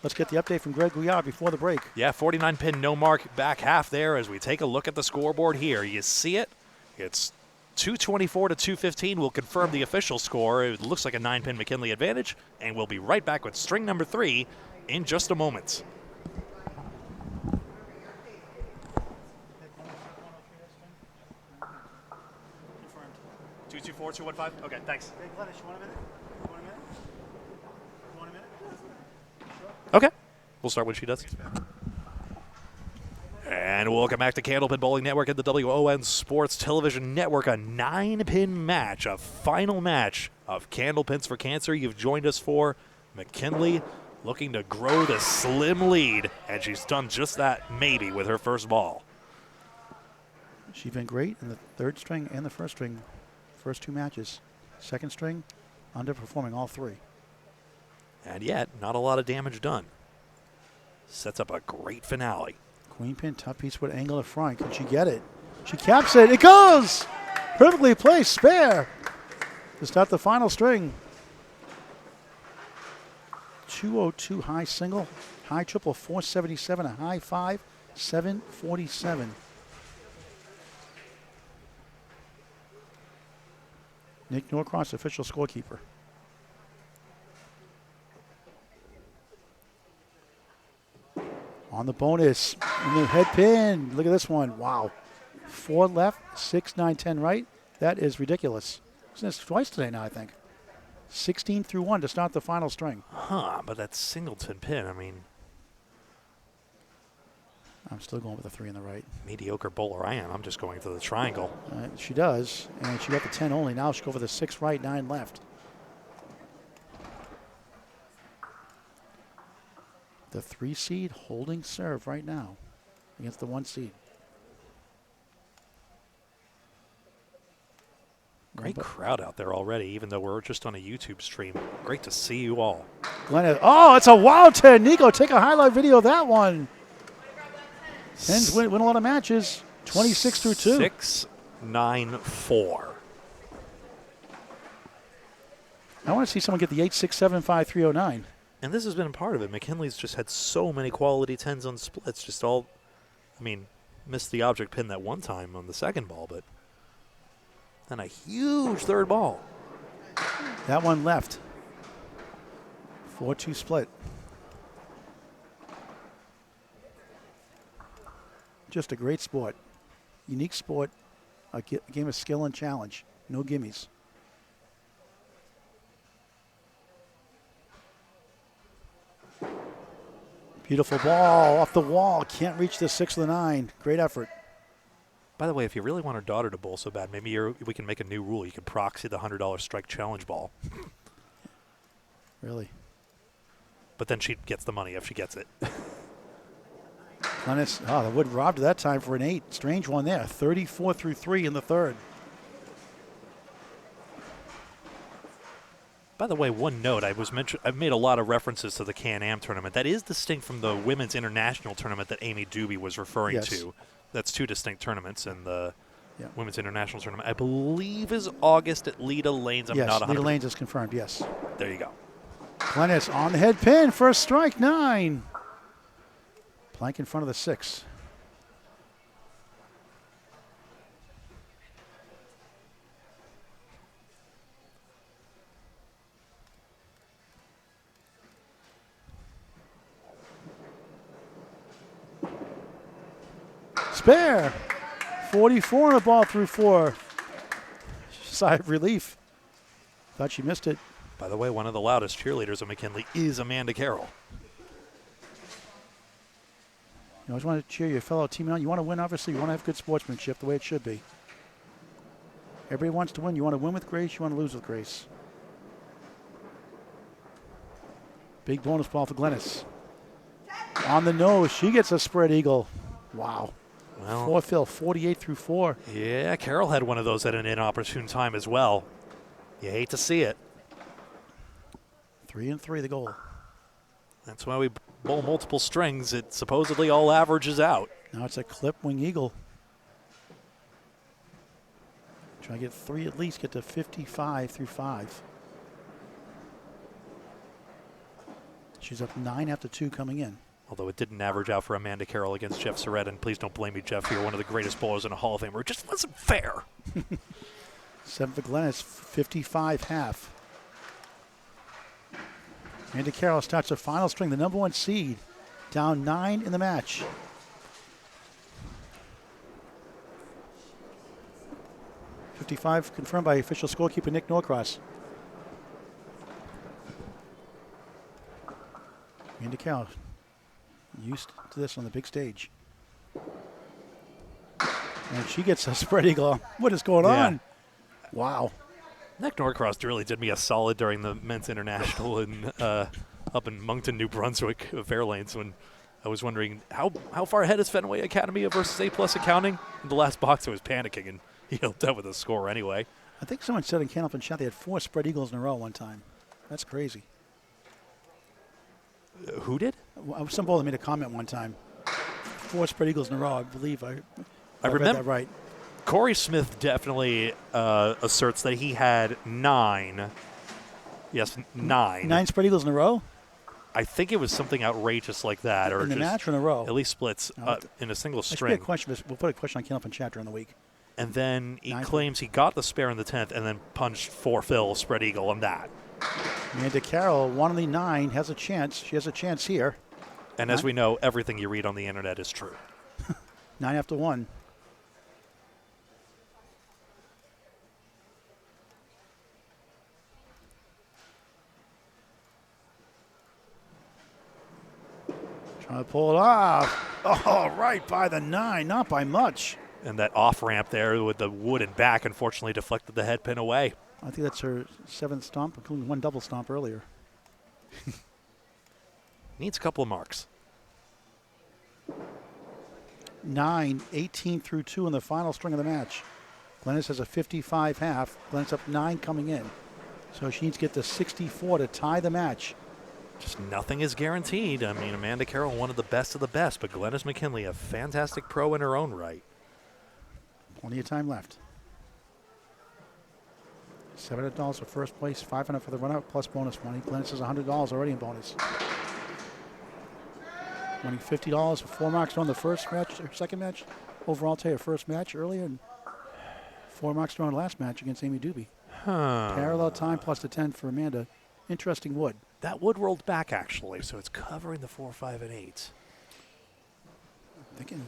Let's get the update from Greg Gouillart before the break. Yeah, 49 pin, no mark, back half there as we take a look at the scoreboard here. You see it? It's 224 to 215. We'll confirm the official score. It looks like a 9-pin McKinley advantage, and we'll be right back with string number 3 in just a moment. Confirmed. 224, 215? Okay, thanks. Hey, Glennis, you want a minute? You want a minute? You want a minute? Okay. We'll start when she does. And welcome back to Candlepin Bowling Network and the WON Sports Television Network. A 9-pin match, a final match of Candlepins for Cancer. You've joined us for McKinley looking to grow the slim lead, and she's done just that maybe with her first ball. She's been great in the third string and the first string, first 2 matches. Second string, underperforming all 3. And yet, not a lot of damage done. Sets up a great finale. Queen pin, tough piece with angle of front. Can she get it? She caps it. It goes! Perfectly placed, spare. To start the final string. 202 high single, high triple 477, a high 5, 747. Nick Norcross, official scorekeeper. On the bonus, in the head pin. Look at this one. Wow. 4 left, 6, 9, 10 right. That is ridiculous. Isn't this twice today now, I think? 16 through 1 to start the final string. Huh, but that singleton pin, I mean, I'm still going with the 3 on the right. mediocre bowler I am. I'm just going to the triangle. She does, and she got the 10 only. Now she'll go for the 6 right, 9 left. The 3 seed holding serve right now against the 1 seed. Great crowd out there already, even though we're just on a YouTube stream. Great to see you all. Glennis, oh, it's a wild 10. Nico, take a highlight video of that one. Pens win a lot of matches. 26 through 2. 6-9-4. I want to see someone get the 8-6-7-5-3-0-9. And this has been a part of it. McKinley's just had so many quality 10s on splits. Just all, I mean, missed the object pin that one time on the second ball, but then a huge third ball. That one left. 4-2 split. Just a great sport. Unique sport. A game of skill and challenge. No gimmies. Beautiful ball off the wall. Can't reach the 6 or the 9. Great effort. By the way, if you really want our daughter to bowl so bad, maybe we can make a new rule. You can proxy the $100 strike challenge ball. Really? But then she gets the money if she gets it. Glennis, oh, the wood robbed at that time for an 8. Strange one there. 34 through 3 in the third. By the way, one note, I've made a lot of references to the Can-Am tournament. That is distinct from the Women's International tournament that Amy Dube was referring to. That's 2 distinct tournaments, and the Women's International tournament, I believe, is August at Leda Lanes. I'm not 100%. Leda Lanes is confirmed, yes. There you go. Glennis on the head pin, first strike, 9. Plank in front of the 6. Spare. 44 on the ball through 4. Sigh of relief. Thought she missed it. By the way, one of the loudest cheerleaders of McKinley is Amanda Carroll. You always want to cheer your fellow team on. You want to win, obviously. You want to have good sportsmanship the way it should be. Everybody wants to win. You want to win with grace. You want to lose with grace. Big bonus ball for Glennis. On the nose. She gets a spread eagle. Wow. Well, 4 fill, 48 through 4. Yeah, Carroll had one of those at an inopportune time as well. You hate to see it. 3 and 3 the goal. That's why we bowl multiple strings. It supposedly all averages out. Now it's a clip wing eagle. Try to get 3 at least, get to 55 through 5. She's up 9 after 2 coming in. Although it didn't average out for Amanda Carroll against Jeff Surratt, and please don't blame me, Jeff. You're one of the greatest bowlers in a Hall of Famer. It just wasn't fair. 7 for Glennis, 55 half. Amanda Carroll starts the final string, the number 1 seed, down 9 in the match. .55 confirmed by official scorekeeper Nick Norcross. Amanda Carroll, used to this on the big stage. And she gets a spread eagle. What is going on? Wow. Nick Norcross really did me a solid during the Men's International up in Moncton, New Brunswick, Fairlanes, when I was wondering how far ahead is Fenway Academy versus A+ Accounting. In the last box, I was panicking, and he helped out with a score anyway. I think someone said in Candlepin chat they had 4 spread eagles in a row one time. That's crazy. Who did? Some bowler made a comment one time. 4 spread eagles in a row, I believe. I remember read that right. Corey Smith definitely asserts that he had 9. Yes, 9. 9 spread eagles in a row? I think it was something outrageous like that. Or in the just match or in a row? At least splits in a single That should be string. a question. We'll put a question on Candlepin chat during the week. And then he claims he got the spare in the 10th and then punched 4 fill spread eagle on that. Amanda Carroll, 1 on the 9, has a chance. She has a chance here. And as we know, everything you read on the internet is true. 9 after 1. Trying to pull it off. Oh, right by the 9, not by much. And that off ramp there with the wood and back unfortunately deflected the head pin away. I think that's her 7th stomp, including 1 double stomp earlier. Needs a couple of marks. 9, 18 through 2 in the final string of the match. Glennis has a 55 half. Glennis up 9 coming in. So she needs to get to 64 to tie the match. Just nothing is guaranteed. I mean, Amanda Carroll, one of the best, but Glennis McKinley, a fantastic pro in her own right. Plenty of time left. $700 for first place, $500 for the run-out, plus bonus money. Glennis has $100 already in bonus. Winning $50 for 4 marks on the first match, or second match. Overall, tell you, first match earlier, and 4 marks on last match against Amy Dube. Parallel time plus the 10 for Amanda. Interesting wood. That wood rolled back, actually, so it's covering the 4, 5, and 8. I'm thinking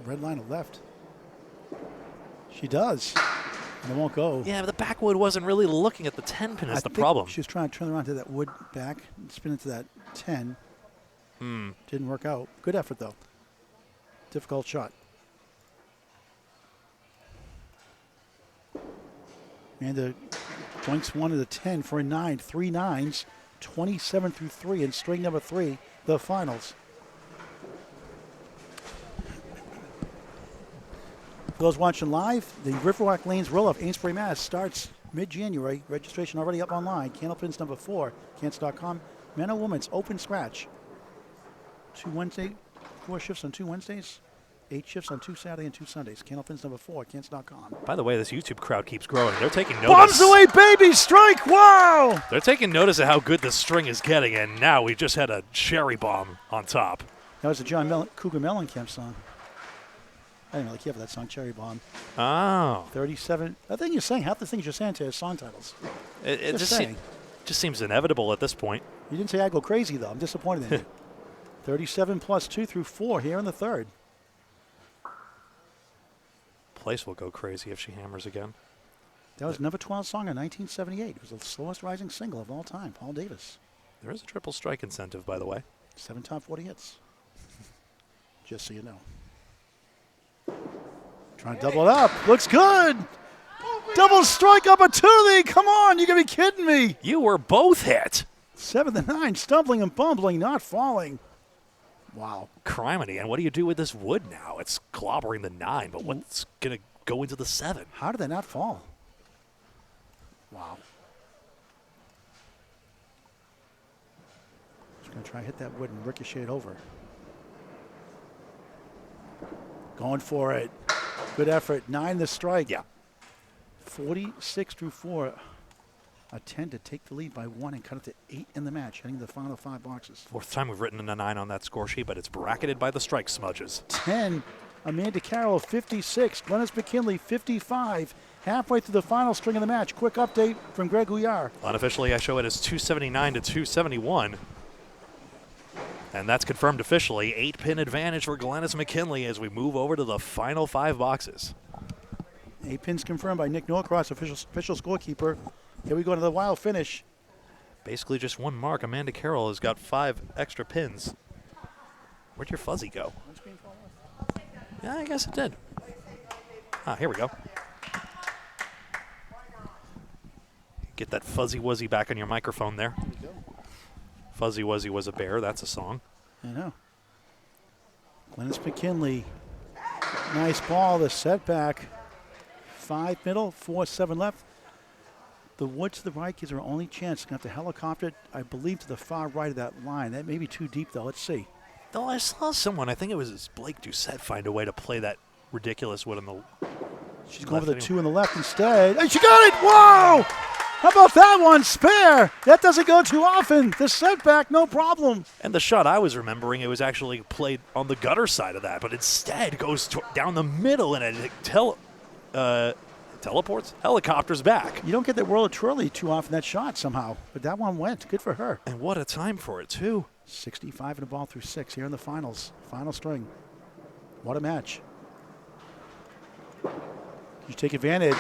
red line of left. She does. And it won't go. Yeah, but the back wood wasn't really looking at the 10 pin is the problem. She was trying to turn around to that wood back and spin into that 10. Didn't work out. Good effort, though. Difficult shot. Amanda points 1 to the 10 for a 9. 3 9s, 27 through 3, and string number 3, the finals. For those watching live, the Riverwalk Lanes Roll-Off Amesbury, Mass. starts mid-January. Registration already up online. Candlepins number 4, cancer.com. Men and women's open scratch. 2 Wednesday, 4 shifts on 2 Wednesdays, 8 shifts on 2 Saturday and 2 Sundays. Candlepins number 4, cancer.com. By the way, this YouTube crowd keeps growing. They're taking notice. Bombs away, baby! Strike! Wow! They're taking notice of how good the string is getting, and now we just had a cherry bomb on top. That was the John Cougar Mellencamp song. I didn't really care for that song, Cherry Bomb. Oh. 37. I think you're saying half the things you're saying to are song titles. It just seems inevitable at this point. You didn't say I go crazy, though. I'm disappointed in you. 37 plus 2 through 4 here in the third. Place will go crazy if she hammers again. That was number 12 song in 1978. It was the slowest rising single of all time, Paul Davis. There is a triple strike incentive, by the way. 7 top 40 hits. Just so you know. Trying to double it up. Looks good. Double strike opportunity. Come on, you gotta be kidding me. You were both hit. 7 to 9, stumbling and bumbling, not falling. Wow. Criminy. And what do you do with this wood now? It's clobbering the 9, but what's going to go into the 7? How did that not fall? Wow. Just going to try to hit that wood and ricochet it over. Going for it. Good effort. 9 the strike. Yeah. 46 through 4. A 10 to take the lead by 1 and cut it to 8 in the match, heading to the final 5 boxes. 4th time we've written a 9 on that score sheet, but it's bracketed by the strike smudges. 10, Amanda Carroll, 56. Glennis McKinley, 55. Halfway through the final string of the match. Quick update from Greg Gouillart. Unofficially, I show it as 279 to 271. And that's confirmed officially. 8-pin advantage for Glennis McKinley as we move over to the final 5 boxes. 8 pins confirmed by Nick Norcross, official scorekeeper. Here we go to the wild finish. Basically just 1 mark. Amanda Carroll has got 5 extra pins. Where'd your fuzzy go? Yeah, I guess it did. Ah, here we go. Get that fuzzy wuzzy back on your microphone there. Fuzzy wuzzy was a bear. That's a song. I know. Glennis McKinley. Nice ball. The setback. 5 middle, 4-7 left. The wood to the right gives her only chance. Going to have to helicopter it, I believe, to the far right of that line. That may be too deep, though. Let's see. Though I saw someone, I think it was Blake Doucette, find a way to play that ridiculous wood on the She's going for the 2 on the left instead. And she got it! Whoa! How about that one? Spare! That doesn't go too often. The setback, no problem. And the shot I was remembering, it was actually played on the gutter side of that, but instead goes down the middle and it teleports, helicopters back. You don't get that whirl of twirly too often, that shot somehow. But that one went. Good for her. And what a time for it, too. 65 in the ball through 6 here in the finals. Final string. What a match. You take advantage.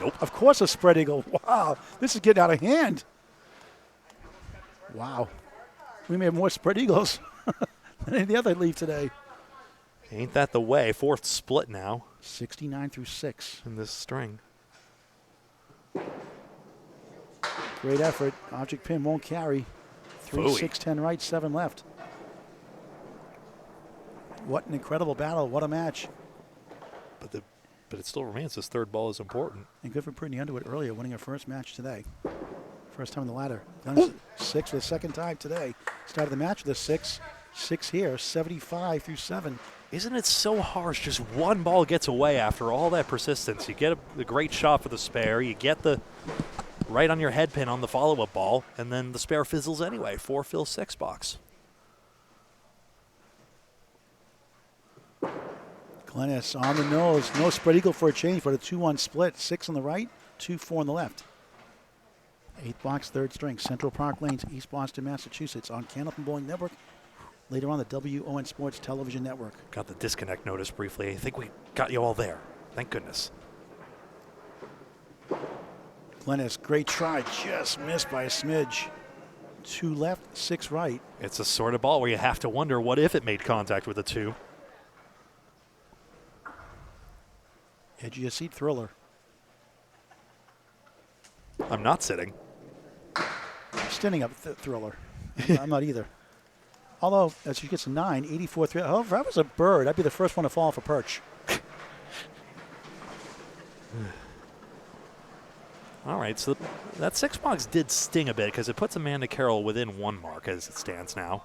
Nope. Of course a spread eagle. Wow. This is getting out of hand. Wow. We may have more spread eagles than any other leave today. Ain't that the way? Fourth split now 69 through 6. in this string. Great effort. Object pin won't carry. 3, Phooey. 6, 10 right, 7 left. What an incredible battle. What a match. But it still remains this third ball is important. And good for Brittany Underwood earlier, winning her first match today. First time on the ladder. Glennis 6 for the second time today. Started the match with a 6. 6 here, 75 through 7. Isn't it so harsh? Just one ball gets away after all that persistence. You get a great shot for the spare. You get the right on your head pin on the follow-up ball, and then the spare fizzles anyway. 4 fill 6 box. Glennis on the nose. No spread eagle for a change, but a 2-1 split. 6 on the right, 2-4 on the left. 8th box, 3rd string. Central Park Lanes, East Boston, Massachusetts. On Candlepin Bowling Network. Later on, the WON Sports Television Network. Got the disconnect notice briefly. I think we got you all there. Thank goodness. Glennis, great try. Just missed by a smidge. 2 left, 6 right. It's a sort of ball where you have to wonder what if it made contact with a 2. Edge of your seat thriller. I'm not sitting. Standing up thriller. I'm not either. Although, as she gets a 9, 84 3. Oh, if I was a bird, I'd be the first one to fall off a perch. All right, so that 6 box did sting a bit because it puts Amanda Carroll within 1 mark as it stands now.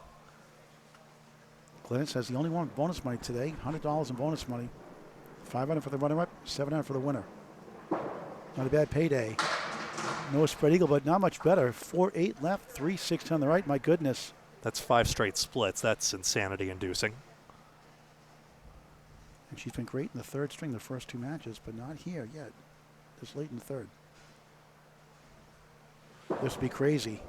Glennis has the only one bonus money today. $100 in bonus money. $500 for the runner-up, $700 for the winner. Not a bad payday. No spread eagle, but not much better. 4-8 left, 3 6 on the right. My goodness. That's 5 straight splits. That's insanity-inducing. And she's been great in the 3rd string the first 2 matches, but not here yet. This late in the 3rd. This would be crazy.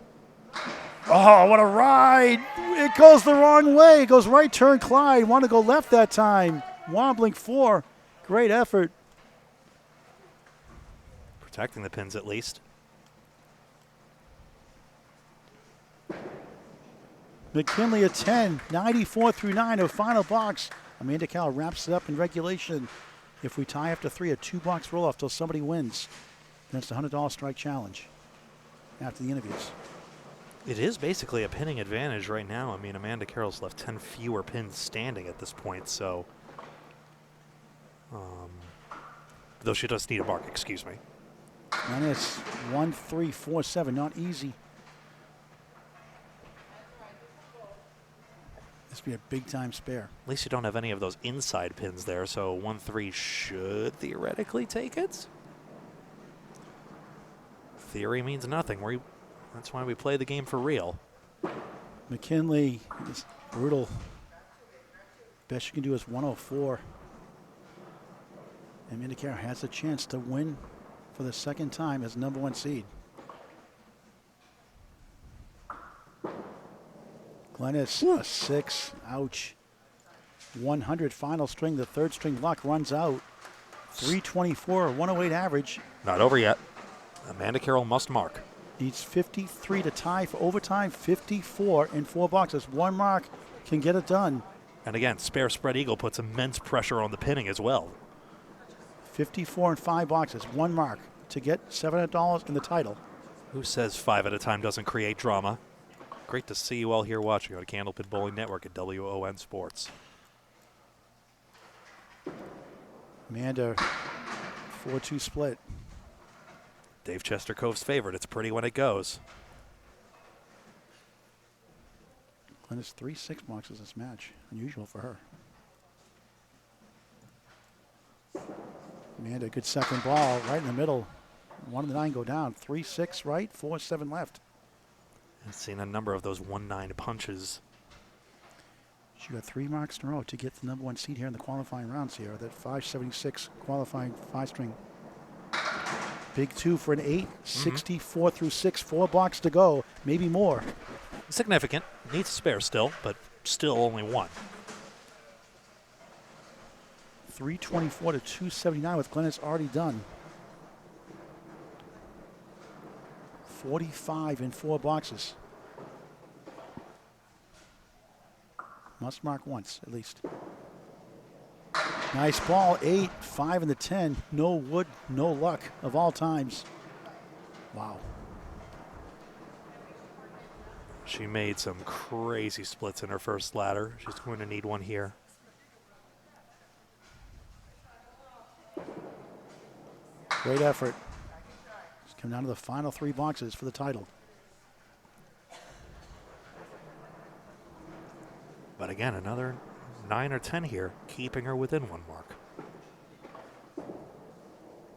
Oh, what a ride! It goes the wrong way. It goes right turn Clyde. Want to go left that time. Wobbling 4. Great effort. Protecting the pins at least. McKinley a 10, 94 through 9, her final box. Amanda Carroll wraps it up in regulation. If we tie after 3, a 2-box roll-off till somebody wins. Then it's a $100 strike challenge after the interviews. It is basically a pinning advantage right now. I mean, Amanda Carroll's left 10 fewer pins standing at this point, so. Though she does need a mark, excuse me. And it's 1, 3, 4, 7, not easy. This would be a big-time spare. At least you don't have any of those inside pins there, so 1-3 should theoretically take it. Theory means nothing. That's why we play the game for real. McKinley is brutal. Best you can do is 104. Amanda Carroll has a chance to win for the 2nd time as #1 seed. Glennis, a 6. Ouch. 100 final string. The 3rd string luck runs out. 324, 108 average. Not over yet. Amanda Carroll must mark. Needs 53 to tie for overtime. 54 in 4 boxes. 1 mark can get it done. And again, spare spread eagle puts immense pressure on the pinning as well. 54 in 5 boxes. 1 mark to get $700 in the title. Who says 5 at a time doesn't create drama? Great to see you all here watching on Candlepin Bowling Network at WON Sports. Amanda, 4-2 split. Dave Chestercove's favorite. It's pretty when it goes. Glennis 3 6 boxes this match. Unusual for her. Amanda, good second ball right in the middle. 1 of the 9 go down. 3 6 right, 4 7 left. I've seen a number of those 1-9 punches. She got 3 marks in a row to get the #1 seed here in the qualifying rounds here. That 576 qualifying 5-string. Big 2 for an 8. 64 through 6. 4 box to go. Maybe more. Significant. Needs a spare still, but still only 1. 324 to 279 with Glennis already done. 45 in 4 boxes. Must mark once, at least. Nice ball, 8, 5 in the 10. No wood, no luck of all times. Wow. She made some crazy splits in her first ladder. She's going to need one here. Great effort. Just come down to the final 3 boxes for the title. But again, another 9 or 10 here, keeping her within 1 mark.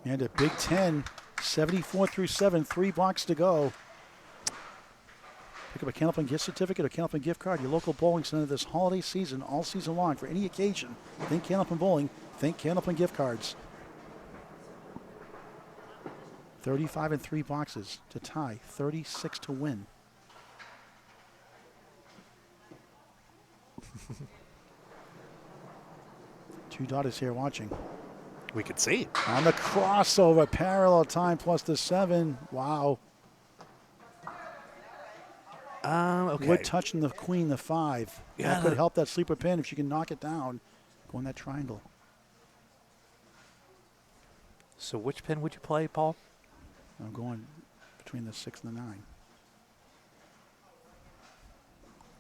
And a Big 10, 74 through 7, 3 boxes to go. Pick up a Candlepin gift certificate or Candlepin gift card, your local bowling center this holiday season, all season long, for any occasion. Think Candlepin Bowling, think Candlepin gift cards. 35 and 3 boxes to tie, 36 to win. Two daughters here watching. We could see. On the crossover, parallel time plus the 7. Wow. Okay. Wood touching the queen, the 5. Yeah. That could help that sleeper pin if she can knock it down. Go in that triangle. So which pin would you play, Paul? I'm going between the 6 and the 9.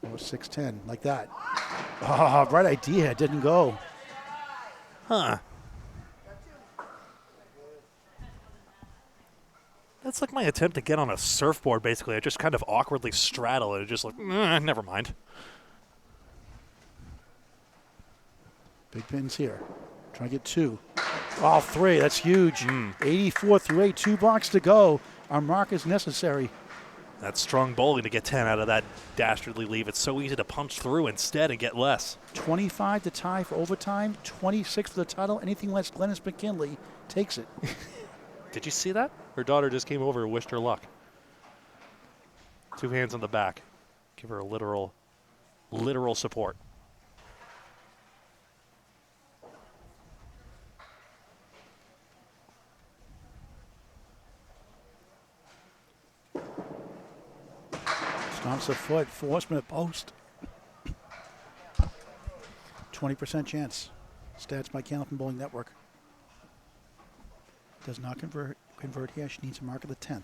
Or 6-10, like that. Oh, right idea. It didn't go. Huh. That's like my attempt to get on a surfboard, basically. I just kind of awkwardly straddle it. Just like, never mind. Big pins here. Trying to get 2. All 3. That's huge. 84 through 8. 2 boxes to go. Our mark is necessary. That's strong bowling to get 10 out of that dastardly leave. It's so easy to punch through instead and get less. 25 to tie for overtime. 26 for the title. Anything less, Glennis McKinley takes it. Did you see that? Her daughter just came over and wished her luck. 2 hands on the back. Give her a literal support. Stomps a foot, forceman at post. 20% chance. Stats by Candlepin Bowling Network. Does not convert here. She needs a mark of the 10th.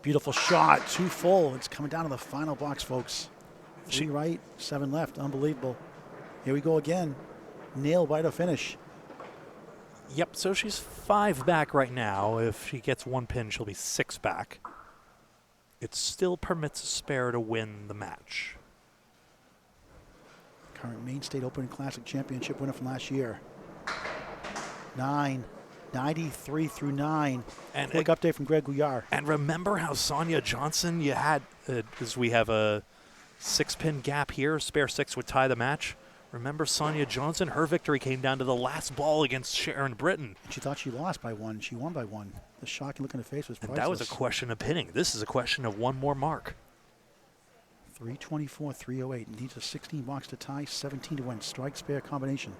Beautiful shot. 2 full. It's coming down to the final box, folks. 3 right, 7 left. Unbelievable. Here we go again. Nail biter finish. Yep, so she's 5 back right now. If she gets 1 pin, she'll be 6 back. It still permits a spare to win the match. Current Maine State Open Classic Championship winner from last year. 9, 93 through 9. And quick update from Greg Gouillart. And remember how Sonia Johnson you had, because we have a 6-pin gap here, spare 6 would tie the match. Remember Sonia Johnson? Her victory came down to the last ball against Sharon Britton. She thought she lost by 1. She won by 1. The shocking look in her face was priceless. And that was a question of pinning. This is a question of 1 more mark. 324, 308. Needs a 16 box to tie, 17 to win. Strike spare combination.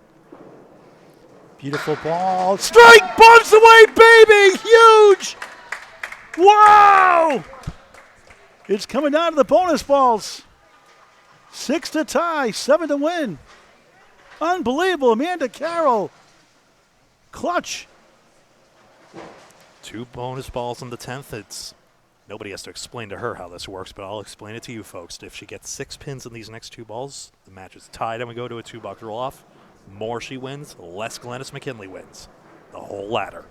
Beautiful ball. Strike bumps away, baby! Huge! Wow! It's coming down to the bonus balls. 6 to tie, 7 to win. Unbelievable. Amanda Carroll. Clutch. 2 bonus balls on the 10th. Nobody has to explain to her how this works, but I'll explain it to you folks. If she gets 6 pins in these next 2 balls, the match is tied and we go to a 2-box roll-off. More she wins, less Glennis McKinley wins. The whole ladder.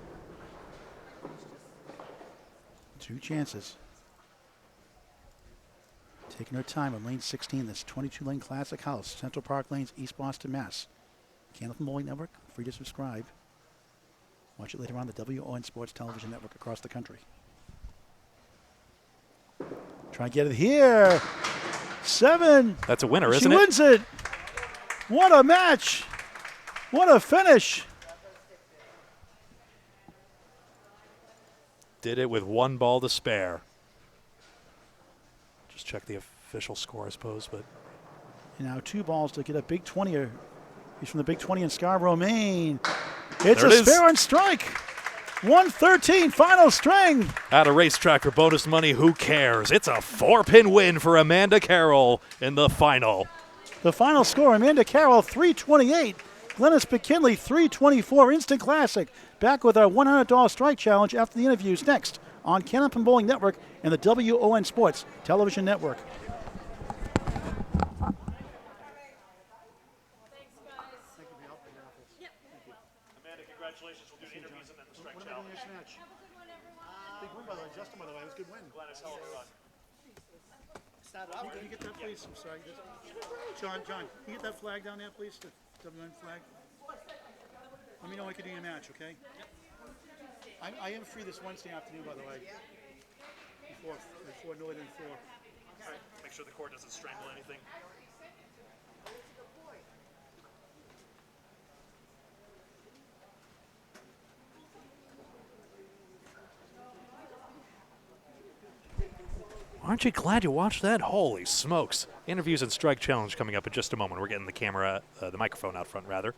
2 chances. Taking her time on lane 16, this 22-lane classic house, Central Park Lanes, East Boston, Mass. Candlepin Bowling Network, free to subscribe. Watch it later on the WON Sports Television Network across the country. Try and get it here. 7. That's a winner, isn't it? She wins it. What a match. What a finish. Did it with 1 ball to spare. Just check the official score, I suppose, but And now 2 balls to get a big 20er. He's from the Big 20 in Scarborough, Maine. It's there a it is. spare on strike. 113, final string. At a racetrack for bonus money, who cares? It's a 4-pin win for Amanda Carroll in the final. The final score, Amanda Carroll, 328. Glennis McKinley, 324. Instant Classic. Back with our $100 strike challenge after the interviews next on Candlepin Bowling Network and the WON Sports Television Network. Amanda, congratulations. We'll do the interviews and then the strike challenge. Big win, by the way. Justin, by the way, it was a good win. Glennis, hell of a run. Can you get that, please? I'm sorry. John, can you get that flag down there, please? The WN flag. Let me know when I can do your match, okay? I am free this Wednesday afternoon, by the way. Before no later than 4. All right. Make sure the cord doesn't strangle anything. Aren't you glad you watched that? Holy smokes. Interviews and strike challenge coming up in just a moment. We're getting the camera, the microphone out front, rather.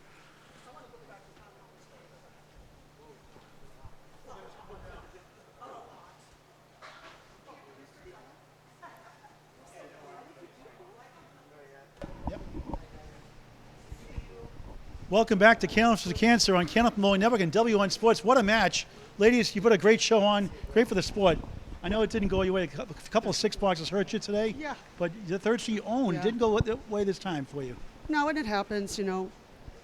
Welcome back to Candlepin For Cancer on Candlepin Bowling Network and WN Sports. What a match. Ladies, you put a great show on. Great for the sport. I know it didn't go your way. A couple of 6-boxes hurt you today. Yeah. But the third she owned didn't go the way this time for you. No, and it happens,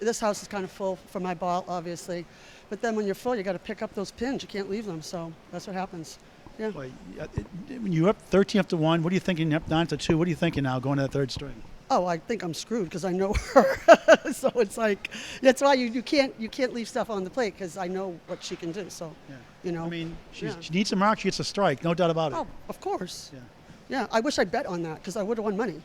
This house is kind of full for my ball, obviously. But then when you're full, you got to pick up those pins. You can't leave them, so that's what happens. Yeah. Boy, when you're up 13 up to 1, what are you thinking? Up 9 to 2, what are you thinking now going to that third string? Oh, I think I'm screwed because I know her. So it's like, that's why you can't leave stuff on the plate because I know what she can do. So, I mean, she needs a mark, she gets a strike, no doubt about it. Oh, of course. Yeah. Yeah, I wish I bet on that because I would have won money.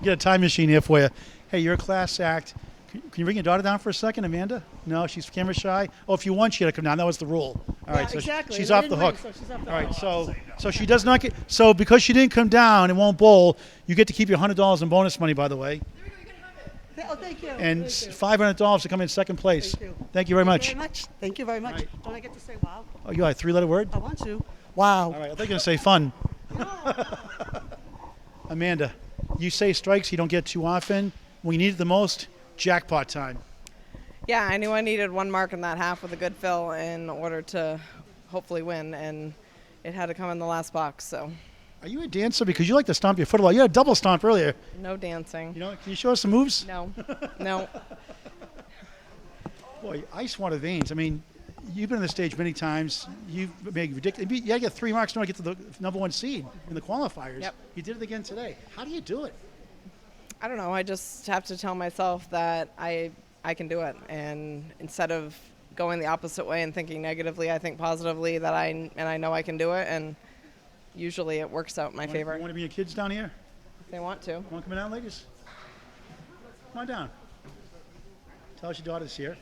Get a time machine here for you. Hey, you're a class act. Can you bring your daughter down for a second, Amanda? No, she's camera shy. Oh, if you won, she had to come down. That was the rule. All right, so exactly. she's I off the didn't win, hook. so she's off the All right, hook. so she does not get. So because she didn't come down and won't bowl, you get to keep your $100 in bonus money, by the way, Oh, thank you. and Thank you. $500 to come in second place. Thank you. Thank you very much. Thank you very much. Right. Don't I get to say wow? Oh, you got a 3-letter word? I want to. Wow. All right, I think you're going to say fun. Amanda, you say strikes you don't get too often. When you need it the most, jackpot time. Yeah, I knew I needed one mark in that half with a good fill in order to hopefully win, and it had to come in the last box, so. Are you a dancer? Because you like to stomp your foot a lot. You had a double stomp earlier. No dancing. Can you show us some moves? No. No. Boy, ice water veins. I mean, you've been on the stage many times. You've made ridiculous. You got to get 3 marks in order to get to the number 1 seed in the qualifiers. Yep. You did it again today. How do you do it? I don't know. I just have to tell myself that I can do it. And instead of going the opposite way and thinking negatively, I think positively that I know I can do it. And usually it works out in my favor. You want to bring your kids down here? If they want to. Want to come down, ladies? Come on down. Tell us your daughter's here.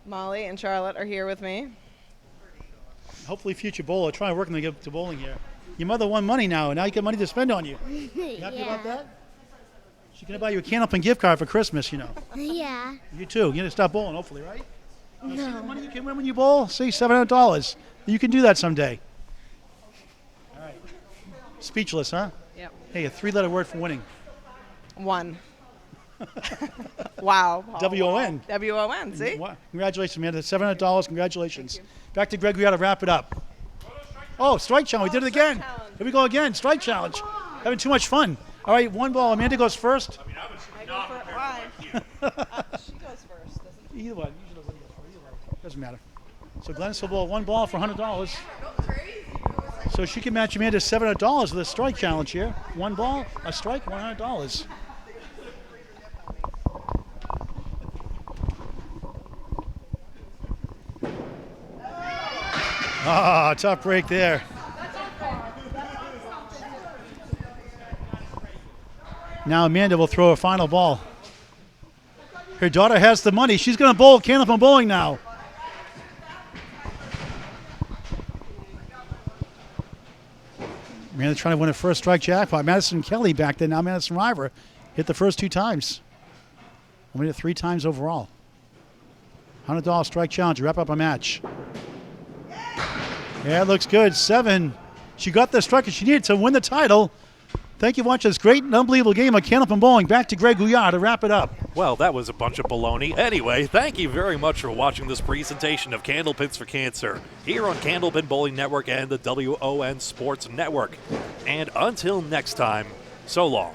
Molly and Charlotte are here with me. Hopefully future bowler. Try and work them to get to bowling here. Your mother won money now, and now you got money to spend on you. You happy about that? She's going to buy you a Candlepin gift card for Christmas, Yeah. You too. You're going to stop bowling, hopefully, right? No. See the money you can win when you bowl? See, $700. You can do that someday. All right. Speechless, huh? Yep. Hey, a 3-letter word for winning. One. Wow. W-O-N. W-O-N, see? Congratulations, Amanda. $700. Congratulations. Back to Greg. We got to wrap it up. Oh, strike challenge. We did it again. Here we go again. Strike challenge. Having too much fun. All right, 1 ball. Amanda goes first. I go for why? She goes first. Either one. Usually nobody goes first. Either way. Doesn't matter. So Glennis will bowl 1 ball for $100. So she can match Amanda $700 with a strike challenge here. 1 ball, a strike, $100. Ah, tough break there. Now Amanda will throw a final ball. Her daughter has the money. She's going to bowl Candlepin Bowling now. Amanda trying to win a first strike jackpot. Madison Kelly back then, now Madison River, hit the first 2 times. Won it 3 times overall. $100 strike challenge. Wrap up a match. Yeah, it looks good. 7. She got the strike she needed to win the title. Thank you for watching this great and unbelievable game of Candlepin Bowling. Back to Greg Gouillart to wrap it up. Well, that was a bunch of baloney. Anyway, thank you very much for watching this presentation of Candlepins for Cancer here on Candlepin Bowling Network and the WON Sports Network. And until next time, so long.